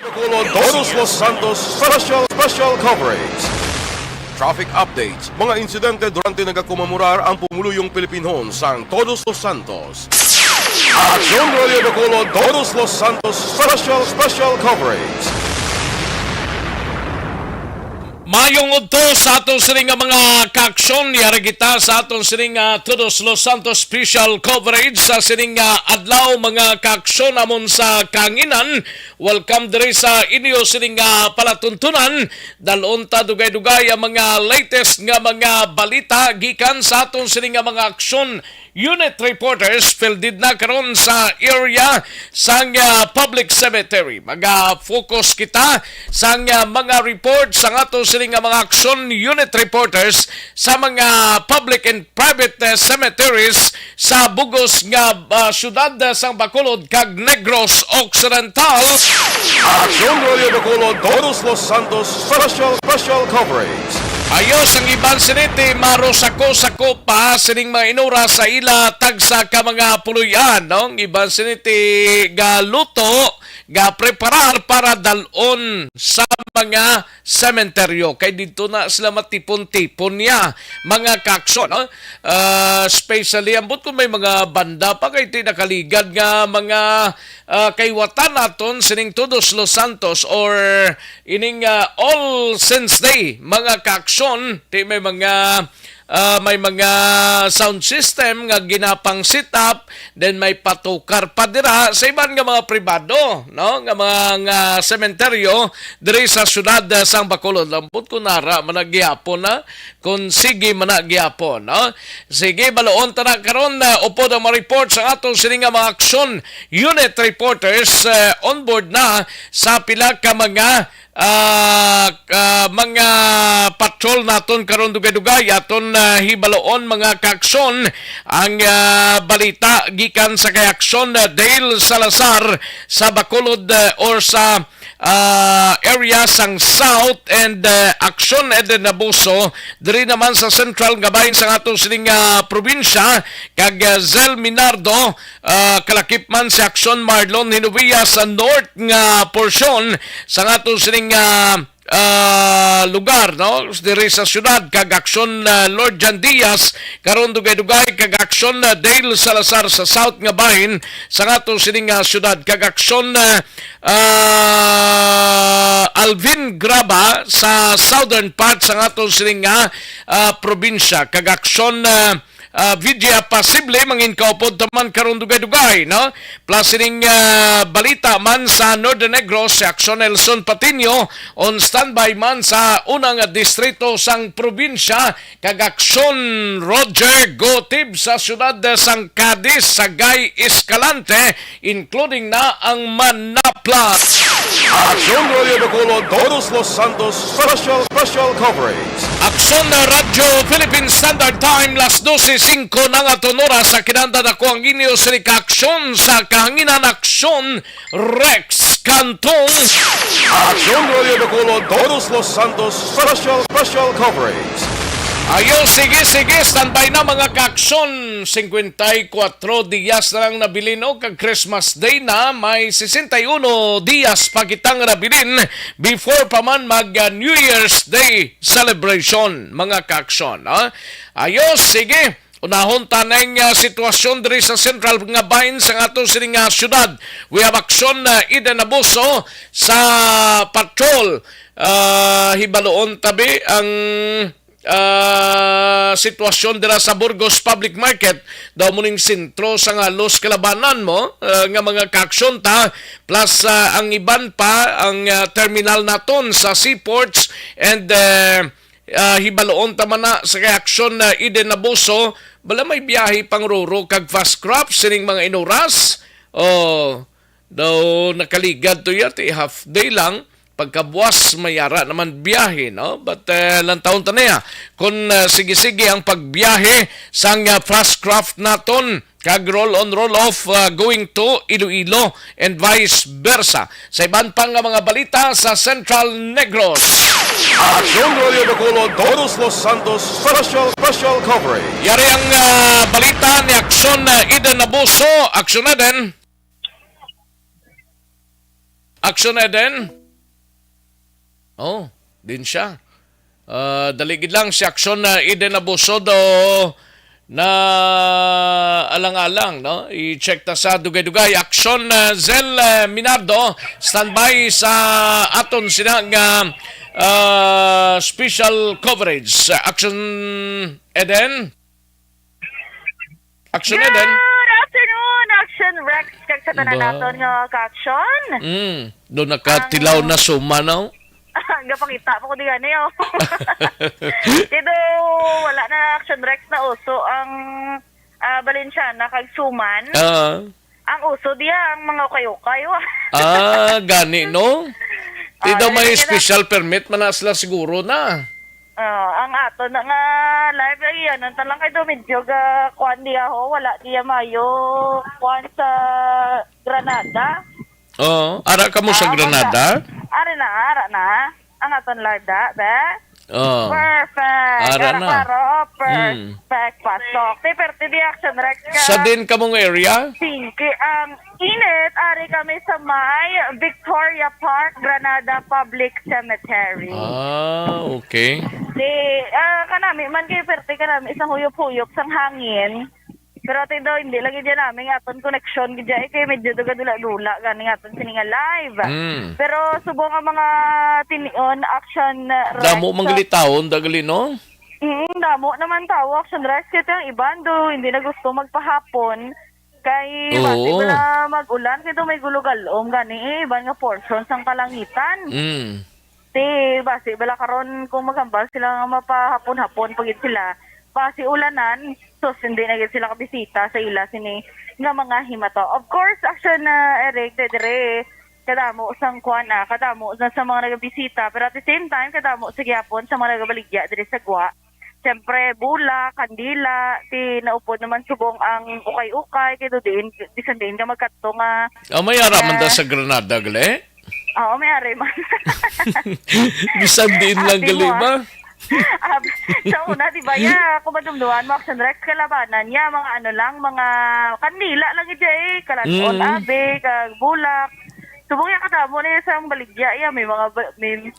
Bacolod, Todos Los Santos special coverage. Traffic updates, mga insidente durante nagkakumamurar ang pumuluyong Pilipinhon sa Todos Los Santos. Action Radio Bacolod, Todos Los Santos special coverage. Mayong udto sa atong sining mga kaaksyon, yara kita sa atong sining Todos Los Santos special coverage sa sining adlaw mga kaaksyon amon sa kanginan. Welcome diri sa inyo sining palatuntunan. Dalon ta dugay-dugay ang mga latest nga mga balita gikan sa atong sining mga aksyon. Unit reporters fielded na karon sa area sang public cemetery. Mag-focus kita sa mga report sa ato sining mga action unit reporters sa mga public and private cemeteries sa bugos nga syudad sang Bacolod kag Negros Occidental. Action Radio Bacolod, Todos Los Santos special coverage. Ayos ang iban siniti marosako-sako pa sining mga inura sa ila tagsa ka mga puluyan, no? Iban siniti galuto ga preparar para dalon sa mga sementeryo kay dito na sila matipon-tipon niya mga kakso, no? Especially ambot kung may mga banda pa kay tinakaligad nga mga kaywatan naton sining Todos Los Santos or ining All Saints Day mga kakson, may mga sound system nga ginapang sit up, then may patukar pa dira sa iban nga mga pribado, no? Nga mga sementeryo diri sa syudad sang Bacolod. Lampot ko nara managyapon na kung sige managyapon, no? Sige baloon ta na karon upod ang ma-report sa atong sining mga aksyon unit reporters on board na sa pila ka mga patrol naton karon dugay-dugay aton hibaloon mga kaaksyon ang balita gikan sa kay aksyon Dale Salazar sa Bacolod or sa area sang South and aksyon Eden Abuso diri naman sa central nga bahin sa atong sining probinsya kag Zel Minardo kalakip man si aksyon Marlon Hinovia sa north nga porsyon sa atong sining lugar, no? Diri sa syudad kag aksyon Lord Jan Diaz karon dugay-dugay kag aksyon Dale Salazar sa south nga bahin sa atong sining syudad kag aksyon Alvin Graba sa southern part sa atong sining probinsya kag aksyon Vidya Pasible mangin kaupod taman karon dugay-dugay, no? Plus ining balita man sa Northern Negros si Aksyon Nelson Patino on standby man sa unang distrito sang probinsya kag aksyon Roger Gotib sa syudad sang Cadiz sa Gay Escalante including na ang Manapla. Action Radio Bacolod, Todos Los Santos special coverage. Aksyon na Radyo Philippine Standard Time las 12:05 ng aton oras sa kinahanglan ako ang inyo sa aksyon sa kahanginan aksyon Rex Cantong. Action Radio Bacolod, Todos Los Santos special coverage. Ayos, sige, standby na mga kaaksyon. 54 diyas na lang nabilin o kag Christmas Day na. May 61 diyas pa kitang nabilin before pa man mag New Year's Day celebration mga kaaksyon. Ayos, sige. Unahon tanay nga sitwasyon diri sa central nga bahin sa atong sining syudad. We have aksyon Eden Abuso sa patrol. Hibaloon tabi ang sitwasyon dira sa Burgos Public Market daw muning sentro sa nga Los Calabanan mo nga mga kaaksyon ta plus ang iban pa ang terminal naton sa seaports and hibaloon ta man na sa reaksyon na Eden Abuso bala may biyahe pang ruro kag fast crops sining mga inuras daw nakaligad to yati half day lang pagkabuwas mayara naman biyahe, no? But lantaon ta niya kung sige-sige ang pagbiyahe sang fast craft naton kag roll on roll off going to Iloilo and vice versa. Sa iban pang mga balita sa Central Negros. Action Radio Bacolod, Todos Los Santos special coverage. Yari ang balita ni Aksyon Eden Abuso. Aksyon Eden. Action Eden? Oh, din siya. Daligid lang si Action na Eden Abusodo na alang-alang, no? I-check ta sa dugay-dugay. Action Zel Minardo, standby sa aton sinang special coverage. Action Eden? Action Eden? Good afternoon, Action Rex. Kag sa tanan Ba? naton nga ka-action. Doon nakatilaw na sumanaw. Gapakita po ko di gani, oh. Dito, wala na Action Rex na uso ang Balenciana kag Suman. Ang uso diya, ang mga ukay-ukay, Gani, no? Di daw may ganyan na. special permit man na sila siguro na. Ang ato na nga live ay yan, talang kay do medyo ga kuan diya ho, wala diya mayo kuan sa Granada. Ara ka mo sa Granada? Ara na. Ang aton larda, be? Perfect. Ara na. Perfect. Pasok. Perte di Action Rex ka. Sa din ka mong area? Singki ang init. Ari kami sa may Victoria Park, Granada Public Cemetery. Okay. Di, kanami, man kayo perte kanami, isang huyop-huyop, sang hangin. Pero ito daw, hindi lang dyan namin aton connection gidya kay medyo dula-dula gani aton sininga live. Pero subong ang mga tinion Action Rex. Damo manglitawon dagali, no? Damo naman tao Action Rex kaya ang iban do hindi na gusto magpahapon kay basi Oo. na mag-ulan kaya may gulugalom gani iban nga portion sang kalangitan. Ti basi bala karon kung magambal sila nga mapahapon-hapon pagit sila basi ulanan so hindi na gid sila kabisita sa ila sini nga mga himato. Of course, Action Eric dire kadamo sang kuan kadamo sa mga nagabisita pero at the same time kadamo sa gyapon sa mga nagabaligya dire sa Gwa. Siyempre, bula, kandila, ti naupod naman subong ang ukay-ukay kay do din bisan din ka magkadto nga. May ara man da sa Granada gali? Oo, may ari man. Bisan din lang Ate gali mo, ba? Sa una, di ba, kung madumduan mo, Action Rex, kalabanan niya, mga ano lang, mga kandila lang ito kalanon, abe, kag bulak. Subong yung katamo na isang baligya, may mga,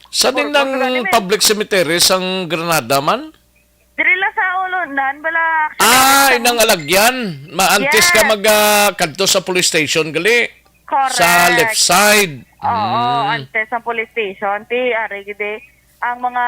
Sa din ng public cemetery sang Granada man? Dirila sa ulunan, bala, Inang alagyan. Maantes ka kadto sa police station gali. correct. Sa left side. Oo, antes sa police station, ari, gede. Ang mga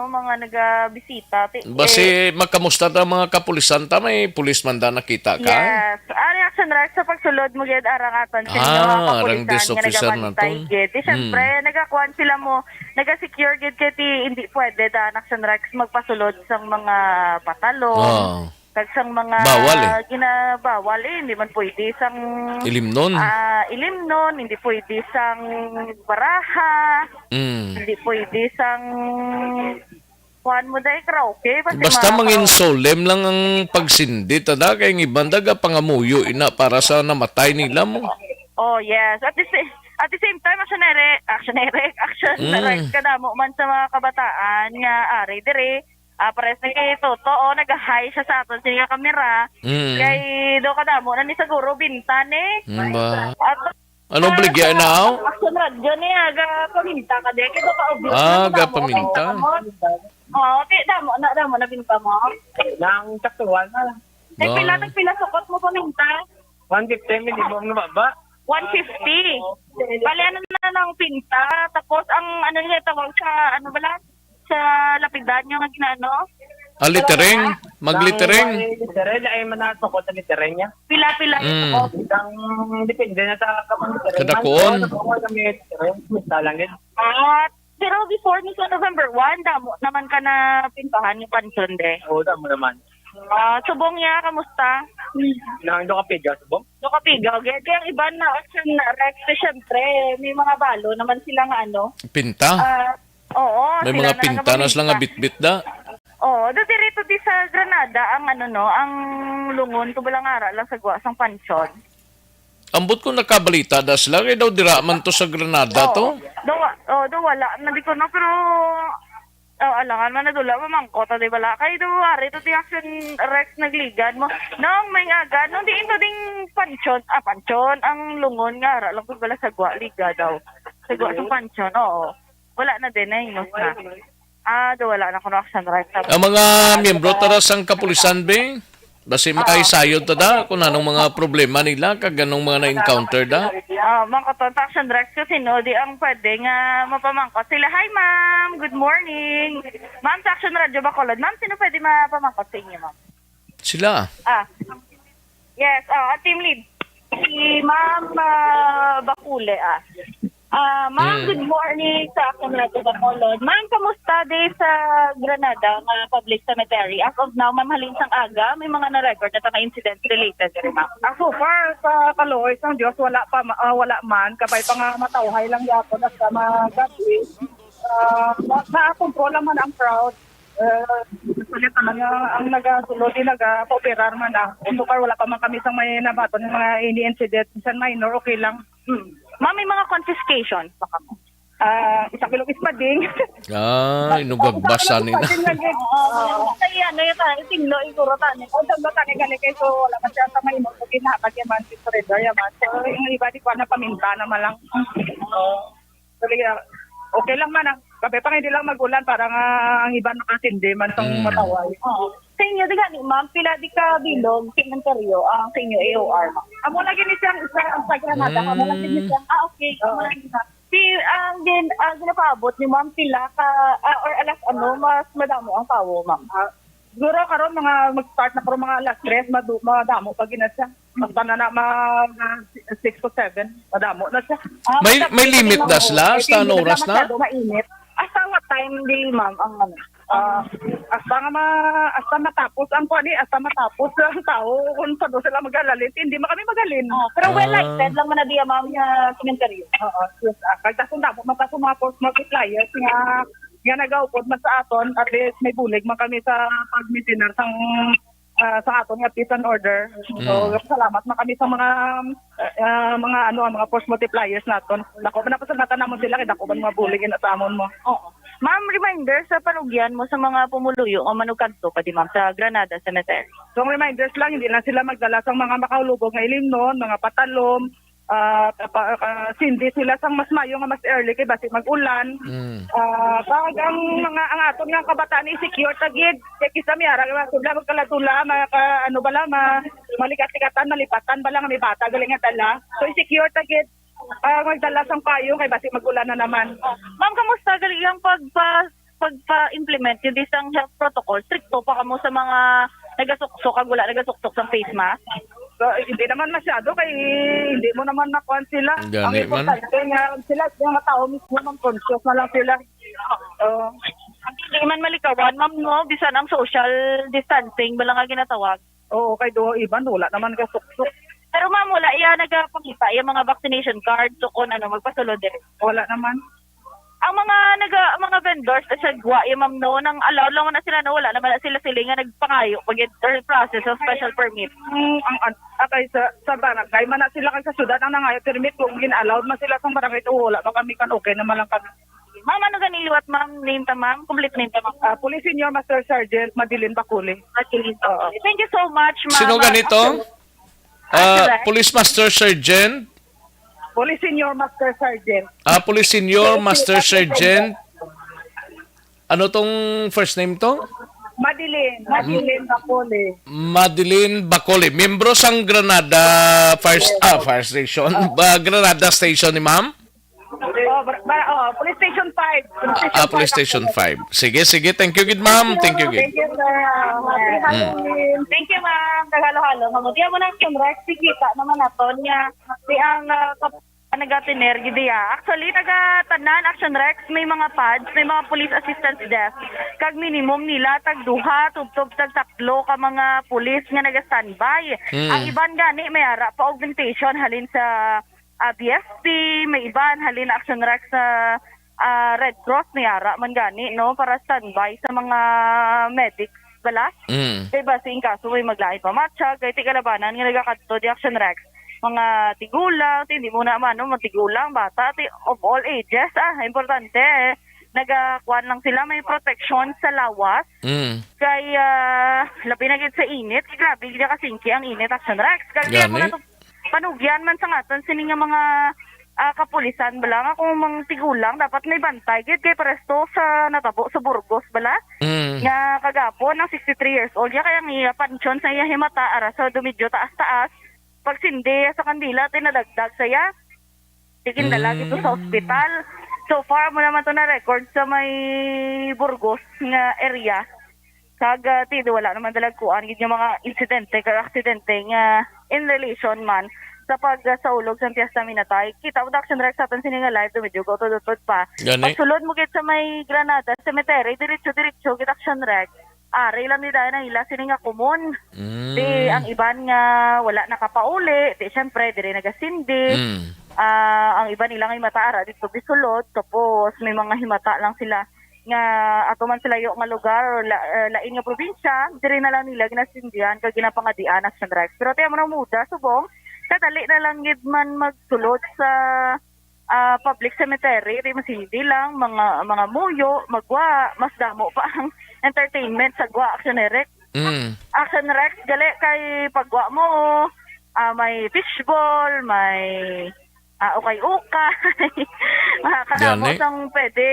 mga nagabisita. Basi makamusta ta mga kapulisan ta may policeman da nakita ka? Yes. Ari Action Rex sa pagsulod mo gid arang aton sa arang mga desk kapulisan nga officer nagamantay naton. gid. Siyempre nagakuan sila mo, naga-secure gid kay hindi pwede da Action Rex magpasulod sa mga patalon. Kag sang mga Bawal ginabawal hindi man pwede sang Ilimnon. ilimnon, hindi pwede sang baraha, hindi pwede sang kuan mo dai karaoke Basta mangin solemn lang ang pagsindi tada kay iban daga pangamuyo ina para sa namatay nila mo. Oh yes, at the same time Action Rex kadamo man sa mga kabataan nga ari dire. Pares na kay Toto, nag-hi siya sa aton sa kamera. Kay do kadamo na ni siguro bintan Ba? At Anong bligya na? Action radyo ni aga paminta ka de kay do ka obvious. Ga paminta. Damo na binta mo. Nang taktuan na. Nagpila sukot mo paminta. 150 minimum na ba? 150. Bali ano na ng pinta tapos ang ano niya tawag sa ano bala sa lapidan nyo nga ginano? Litering? Maglitering? Litering ay manasukot sa litering niya. Pila-pila ito ko. Isang depende na sa kapang litering. Kadakuon? Pero before nito November 1, damo naman ka na pintahan yung pansyon de. Oo, damo naman. Subong niya, kamusta? Nang do ka piga, subong? Do ka pigaw. Kaya ang iba na Action Rex, syempre, may mga balo naman sila nga ano. Pinta? Oo. May sila mga pintanas lang nga bitbit da. Oo, dito di sa Granada ang ang lungon tubalang ara lang sa Gwa sang pansyon. Ambot ko nakabalita da sila kay daw dira man to sa Granada to. Do wala na di ko na pero Oh, alangan man na dula mamangko ta di bala kay duwari to ti action Rex nagligad mo. Nong may agad nung di into ding panchon ang lungon nga ara lang pud bala sagwa liga daw. Sagwa sa panchon, oo. Wala na din na inos na. Do wala na kuno action Rex. Ang mga miyembro tara sang kapulisan be, basi makaisayod ta da kung anong mga problema nila kag anong mga na-encounter da. Mga katon action Rex kasi no di ang pwede nga mapamangkot sila. Hi ma'am, good morning. Ma'am sa Action Radio Bacolod. Ma'am, sino pwede mapamangkot sa inyo, ma'am? Sila. Yes, team lead. Si Ma'am Bakule, Ma'am, good morning sa Action Radio Bacolod. Ma'am, kamusta day sa Granada, public cemetery? As of now, ma'am, halin sang aga, may mga na-record na incidents related rin, ma'am. So far sa Kaloy sang Dios wala man kabay pa nga matawhay lang yapon at sa magabi. Na-control man ang crowd. Sulit naman ang nagasulod din nag-operar man So far wala pa man kami sang may nabaton ng mga ini-incident sa minor okay lang. Ma'am, may mga confiscation pa ka mo. 1 kilong ispading. Inugagbasa nila. Kaya ano yung tingno, iguro tani. O dagdo tani gali kay so wala man siya sa minor so ginhatag yaman si surrender yaman. So yung iba di ko na paminta naman lang. So okay lang man Kape pa hindi lang magulan para nga ang iba nakasindi man sang mataway. Sa inyo, di gani, ma'am, pila di ka bilog, sementeryo, ang sa inyo AOR, ma'am. Amo lagi ni siyang sa Granada, amo lagi ni siyang. Okay. Ginapaabot ni ma'am pila ka, or alas mas madamo ang tao, ma'am. Siguro karon mga mag-start na karon mga alas 3, madamo pag ginat siya. Basta na 6 to 7, madamo na siya. May limit da sila sa oras na? Mainit. Hasta what time di, ma'am, ang ano? Hasta matapos ang kuani, hasta matapos ang tao kung saan sila mag-alalin, hindi man kami magalin. Pero well-lighted lang man na diya, ma'am, yung cemetery. Yes. Kaya kung dapat magkaso mga force multipliers nga nag-aupod man sa aton, at least may bulig man kami sa pag-missioner sa aton nga peace and order. So salamat man kami sa mga force multipliers naton. Dako man pasalamatan namon sila kay dako man mga bulig sa amon mo. Oo. Ma'am, reminder sa panugyan mo sa mga pumuluyo o manugkanto pa di, ma'am, sa Granada Cemetery. So reminders lang, hindi lang sila magdala sa mga makahulubog nga ilimnon, mga patalom, sindi sila sang mas mayo nga mas early kay basi mag-ulan. Pag ang aton nga kabataan i-secure tagid kay kisa miara sila magkalatula malikat-likatan malipatan bala nga may bata galing nga dala. So i-secure tagid magdala sang payong kay basi mag-ulan na naman. Ma'am, kamusta gali ang pagpa-implement yung isang health protocol? Stricto pa kamo sa mga nagasuksok kag wala nagasuksok sa face mask? So, hindi naman masyado kay hindi mo naman nakuha sila. Gani Ang importante nga sila yung mga tao mismo ng conscious na lang sila. Hindi man malikawan, ma'am, no? Bisan ang social distancing bala nga ginatawag. Oo, kay do iban wala naman kasuksok. Pero ma'am, wala iya nagapakita yung mga vaccination cards so kung magpasulod din. Wala naman. Ang mga vendors sa gwa, yung ma'am, no, nang allowed lang na sila, no, wala naman sila nga nagpangayo pag process of special permit. Kay sa barangay man na sila kay sa syudad ang nangayo permit kung gin-allowed man sila sa barangay to wala ba kami kan okay naman lang kami. Ma'am, ano ganiliwat, ma'am? Name ta, ma'am? Complete name ta, ma'am? Police Senior Master Sergeant Madeline Bakule. Thank you so much, ma'am. Sino ganito? Police Master Sergeant. Police Senior Master Sergeant. Police Senior Master Sergeant. Ano tong first name to? Madeline Bakule. Madeline Bakole. Miyembro sang Granada Fire Station. Granada Station ni ma'am? Police Station 5. Police Station 5. Sige. Thank you, good ma'am. Thank you, good. Thank you, sir. Thank you, ma'am. Kagalo-halo. Mamutiya mo na yung Rex. Kita naman naton niya. Si ang nagatiner, gidiya. Actually, nagatanan, Action Rex, may mga pads, may mga police assistance desk. Kag minimum nila, tag-duha, tub-tub, tag-tatlo ka mga police nga naga-standby. Ang iban gani, may ara pa augmentation halin sa BFP, may iban halin Action Rex sa Red Cross, may ara man gani, no, para standby sa mga medics bala. Kaya ba, sa kaso may maglain pa matcha, kaya tikalabanan nga nagakadto di Action Rex. Mga tigulang, hindi mo naman, no, matigulang, bata, of all ages, importante, nagakuan lang sila, may protection sa lawas. Kaya labi na gid sa init, grabe gid kasingki ang init Action Rex. Kaya mo Gani. na to panugyan man sa ngatan sini nga mga kapulisan bala nga kung mang tigulang dapat may bantay gid kay presto sa natabo sa Burgos bala. Nga kagapon ng 63 years old ya kaya nga pansyon sa iya himata ara sa dumidyo taas-taas. Pag sindi sa kandila tinadagdag saya. Tikindala gito sa ospital. So far mo naman to na record sa may Burgos nga area. Kag tido wala naman dalagkuan gid yung mga insidente kag aksidente nga in relation man sa pagsaulog sa Fiesta Minatay. Kita mo Action Rex sa atin sininga live medyo go to pa. Gani. Pagsulod mo gid sa may Granada Cemetery diretso gid Action Rex. Ari lang ni dahil na ila sininga kumon. Di ang iban nga wala nakapauli, di syempre dire nagasindi. Ang iba nilang himata dito bisulod tapos may mga himata lang sila nga ato man sila yung nga lugar or lain nga probinsya diri na lang nila ginasindihan kag ginapangadian Action Rex pero tayo mo na muda subong kadali na lang gid man magsulod sa public cemetery di masindi lang mga muyo magwa mas damo pa ang entertainment sa gwa Action Rex. Action Rex gali kay pagwa mo may fishball may ukay-ukay. Makakadamo sang pwede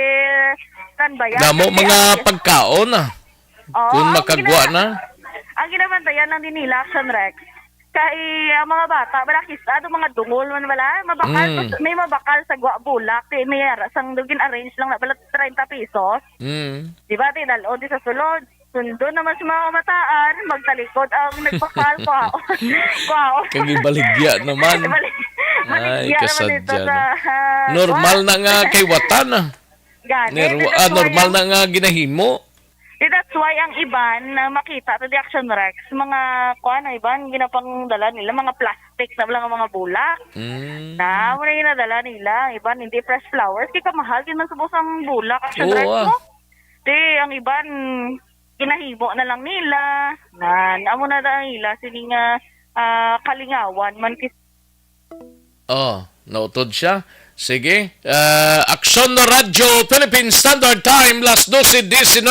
kan bayan. Damo mga pagkaon kung makagwa na. Ang ginabantayan lang din nila Action Rex. Kay mga bata, balakista, mga dungol man wala. Mabakal, may mabakal sa gwa bulak. May sang dugin arrange lang na pala 30 pesos. Diba, tinalon di sa sulod. Sundo naman sa mga kamataan, magtalikod ang nagpakal ko. Kagibaligya naman. Ay, kasadya na. Normal na nga kay Watan normal na nga ginahimo. That's why ang iban na makita to the Action Rex, mga iban ginapangdala nila, mga plastic na lang mga bulak. Na mo na ginadala nila, iban hindi fresh flowers, kaya kamahal din man subos ang bulak Action Rex mo. Ang iban ginahimo na lang nila, amo na nila sining kalingawan man nautod siya. Sige. Aksyon na Radyo Philippine Standard Time, las 12:19.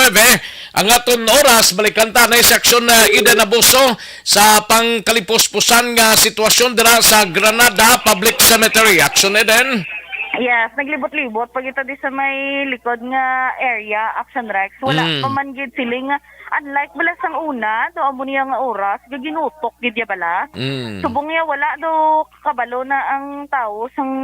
Ang aton oras, balikan ta na sa aksyon na Ida Nabuso sa pangkalipos-pusan nga sitwasyon dira sa Granada Public Cemetery. Aksyon Eden. Yes, naglibot-libot pag ito di sa may likod nga area Action Rex. Wala pa man gid siling unlike bala sang una, do amo niya nga oras ginutok gid ya bala. Subong niya wala do kabalo na ang tao sang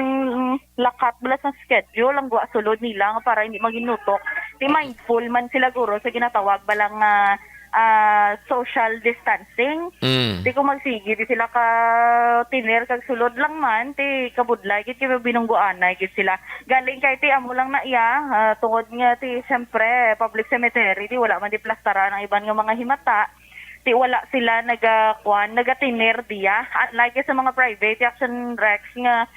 lakat bala sang schedule ang gwa sulod nila nga para hindi maginutok. Di mindful man sila guro sa ginatawag balang social distancing. Di ko magsigi di sila ka tiner kag sulod lang man ti kabudlay gid kay binungguanay gid sila galing kay ti amo lang na iya tungod nga ti syempre public cemetery di wala man di plastaran ang iban nga mga himata ti wala sila nagatiner diya unlike sa mga private Action Rex nga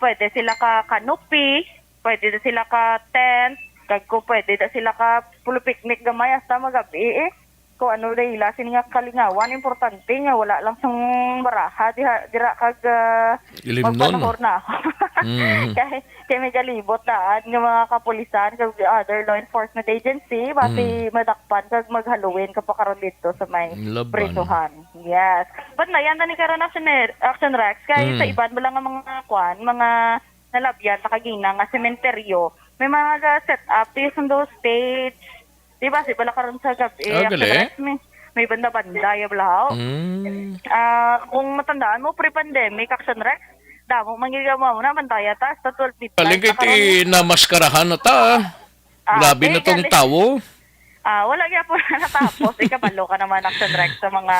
pwede sila ka canopy, pwede sila ka tent kag ko pwede sila ka pulo picnic gamay hasta magabi ko ano ray lasin nga kalingawan importante nga wala lang sang baraha dira kag ilimnon na kay may galibot daan nga mga kapulisan kag other law enforcement agency basi madakpan kag mag-Halloween kapag karon dito sa may prisuhan. Yes, but na yan ni karon Action Rex kay sa iban lang nga mga mga nalabyan nakaginang nga sementeryo may mga set up sa stage. Diba, si bala karon sa gabi. May banda-banda, yablaw. Kung matandaan mo, pre-pandemic, Action Rex, damo, manggigama mo na, bantaya ta, sa 12 midnight. Palingkit namaskarahan na ta. Grabe na tong tawo. Wala kaya po na natapos. Ikabalo ka naman, Action Rex, sa mga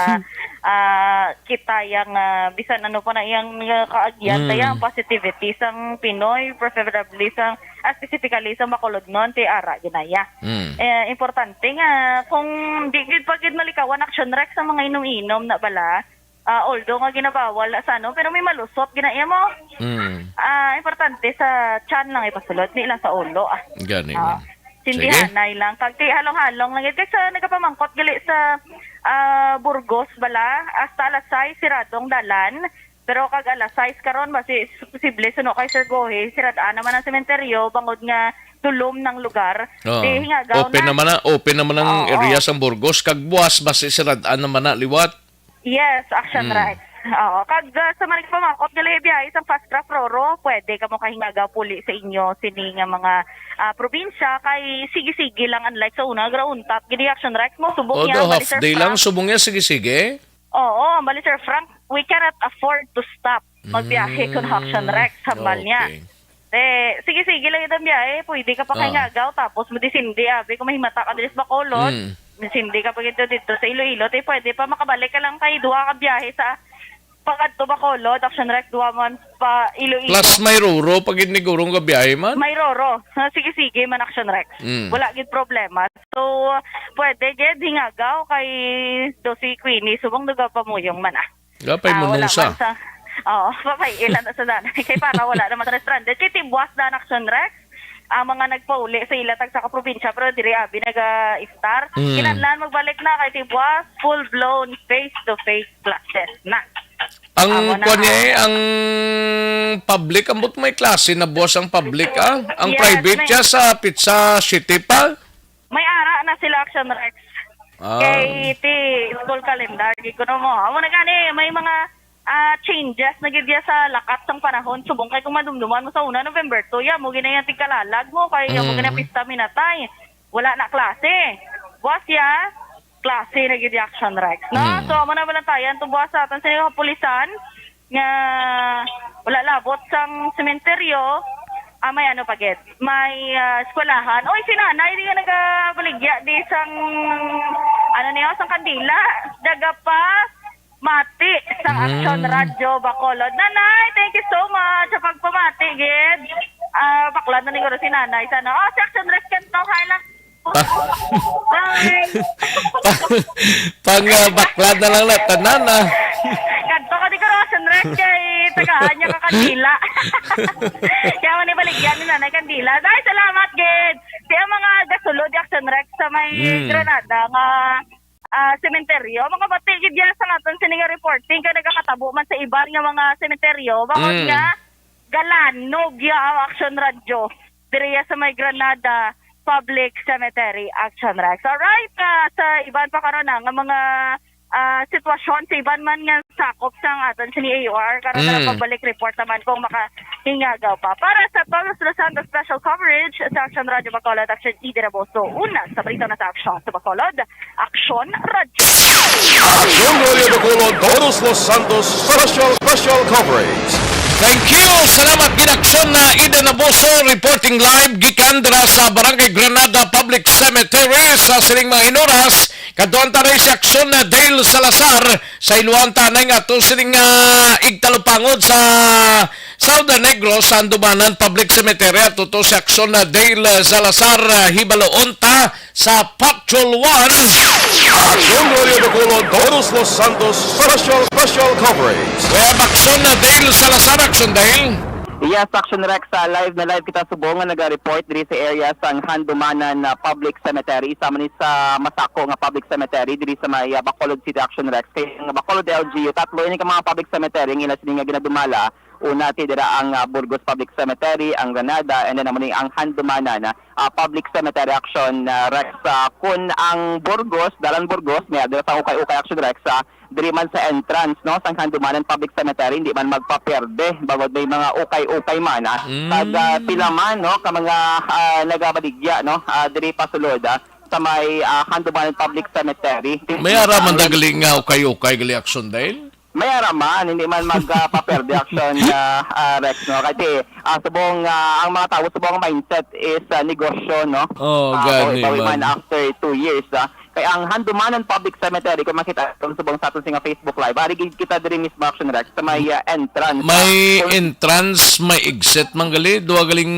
kita yung bisan ano pa na iyang kaagyan yung positivity sang Pinoy, preferably sang specifically sa makulod nun, ti ara, ginaya. Importante nga, kung di gid pagid malikawan Action Rex sa mga inom-inom na bala, although nga ginabawal sa ano, pero may malusot, ginaya mo. Importante sa chan lang ipasulot, di lang sa ulo. Gani. Sindihanay lang. Kag ti halong-halong lang. Kasi nagapamangkot gali sa Burgos bala, hasta alas 6 siradong dalan. Pero kag alas 6 karon basi posible suno kay Sir Gohe, siradaan naman ang sementeryo bangod nga tulom ng lugar. Oh. Di hingagaw Open naman ang Oo. area sa Burgos kag buwas basi siradaan naman na liwat. Yes, action Rex. Oo. Kag sa manig pamakot nga biyahe sa fast track Roro, pwede ka mo kahingagaw puli sa inyo sini nga mga probinsya kay sige-sige lang unlike sa una grauntap gidi action Rex mo subok niya Half day lang subong niya sige-sige. Oo, bali Sir Frank, we cannot afford to stop magbiyahe kun action Rex hambal niya. Sige-sige lang itong biyahe, pwede ka pa kahingagaw tapos mo disindi abi kung mahimata ka dilis Bacolod. Disindi ka pa dito sa Iloilo, pwede pa makabalik ka lang kay duha ka biyahe sa pagkadto Bacolod, action Rex, duha man pa Iloilo. Plus may ruro pag inigurong ka biyahe man. May roro. Sige-sige man action Rex. Wala gid problema. So, pwede gid hingagaw kay Dosi Queenie subong duga pa mo yung man Gapay mo nung sa. Oo, papay ilan na sa danay. Kay para wala naman stranded. Kay tibuas na action Rex. Ang mga nagpauli sa ilatag sa probinsya pero diri abi naga-star. Kinahanglan magbalik na kay tibuas full-blown face-to-face classes na. Ang ang public, ambot may klase na buwas ang public, Ang Yes, private may- siya sa Pizza City pa? May ara na sila action Rex. Kay school calendar gid kuno mo. Amo na gani may mga changes na gid sa lakat sang panahon subong kay kung madumduman mo sa una November 2 ya mo ginayan tigkalalag mo kay mo gina pista minatay. Wala na klase. Buwas ya klase na gid action Rex. No? So amo na balantayan tong buwas sa atan sa kapulisan nga wala labot sang sementeryo. May ano pagit. May eskwelahan. Oy, sinanay, di ka nagabaligya di sang ano niyo, sang kandila. Daga pa mati sa Action Radio Bacolod. Nanay, thank you so much sa pagpamati, gid. Bakla na ni ko si nanay. Sana, si Action Rex kanto, highlight. Bye! Pang baklad na lang tanan, Kanto ka di ko Action Rex kay tagahan niya ka kandila. Kaya man ibaligyan ni nanay kandila. Dahil salamat, gid. Kaya mga gasulod Action Rex sa may Granada nga sementeryo. Mga batigid yan sa natin sininga reporting kaya nagkakatabo man sa iban nga mga sementeryo. Bakit nga galanog ya Action Radio. Diriya sa may Granada Public Cemetery Action Rex. Alright, sa iban pa karon nga mga sitwasyon sa iban man nga sakop sang aton sa ni AUR karon na pabalik report naman kung makahingagaw pa. Para sa Todos Los Santos special coverage sa Action Radio Bacolod, Action E. Diraboso. Una sa balita na sa Action sa Bacolod, Action Radio. Action Radio Bacolod, Todos Los Santos special coverage. Thank you! Salamat ginaksyon na Ida Naboso reporting live gikan dira sa Barangay Granada Public Cemetery sa sining mga inoras. Kaduan taray si aksyon na Dale Salazar sa iluan tanay nga to sining igtalupangod sa Sauda Negros sa Andumanan Public Cemetery at to si aksyon na Dale Salazar Hibaloonta sa Patrol 1. Action Radio Bacolod, Todos Los Santos special coverage. Kaya aksyon na Dale Salazar, aksyon Dale. Yes, Action Rex, live kita subong nga naga-report diri sa area sa Handumanan Public Cemetery. Sama ni sa Masako nga Public Cemetery diri sa may Bacolod City, Action Rex. Kaya nga Bacolod LGU, tatlo ini ka mga public cemetery nga sila nga ginadumala. Una dira ang Burgos Public Cemetery, ang Granada, and then naman ang Handumanan Public Cemetery, Action Rex. Kun ang Burgos, Dalan Burgos, may dira sa ukay-ukay Action Rex, diri man sa entrance no sa Handumanan Public Cemetery hindi man magpaperde bagod may mga ukay-ukay man kag pila man no ka mga nagabaligya no diri pasulod sa may Handumanan Public Cemetery. May araman dagaling nga ukay-ukay gali aksyon Dale. May araman, hindi man magpaperde action Rex, no? Kasi subong ang mga tao, subong mindset is negosyo, no? Gani man. After 2 years, kaya ang Handumanan Public Cemetery, kung makita kung subong sa aton sa Facebook Live, ari kita diri mismo action Rex, sa may entrance. May entrance, may exit manggali, duwa galing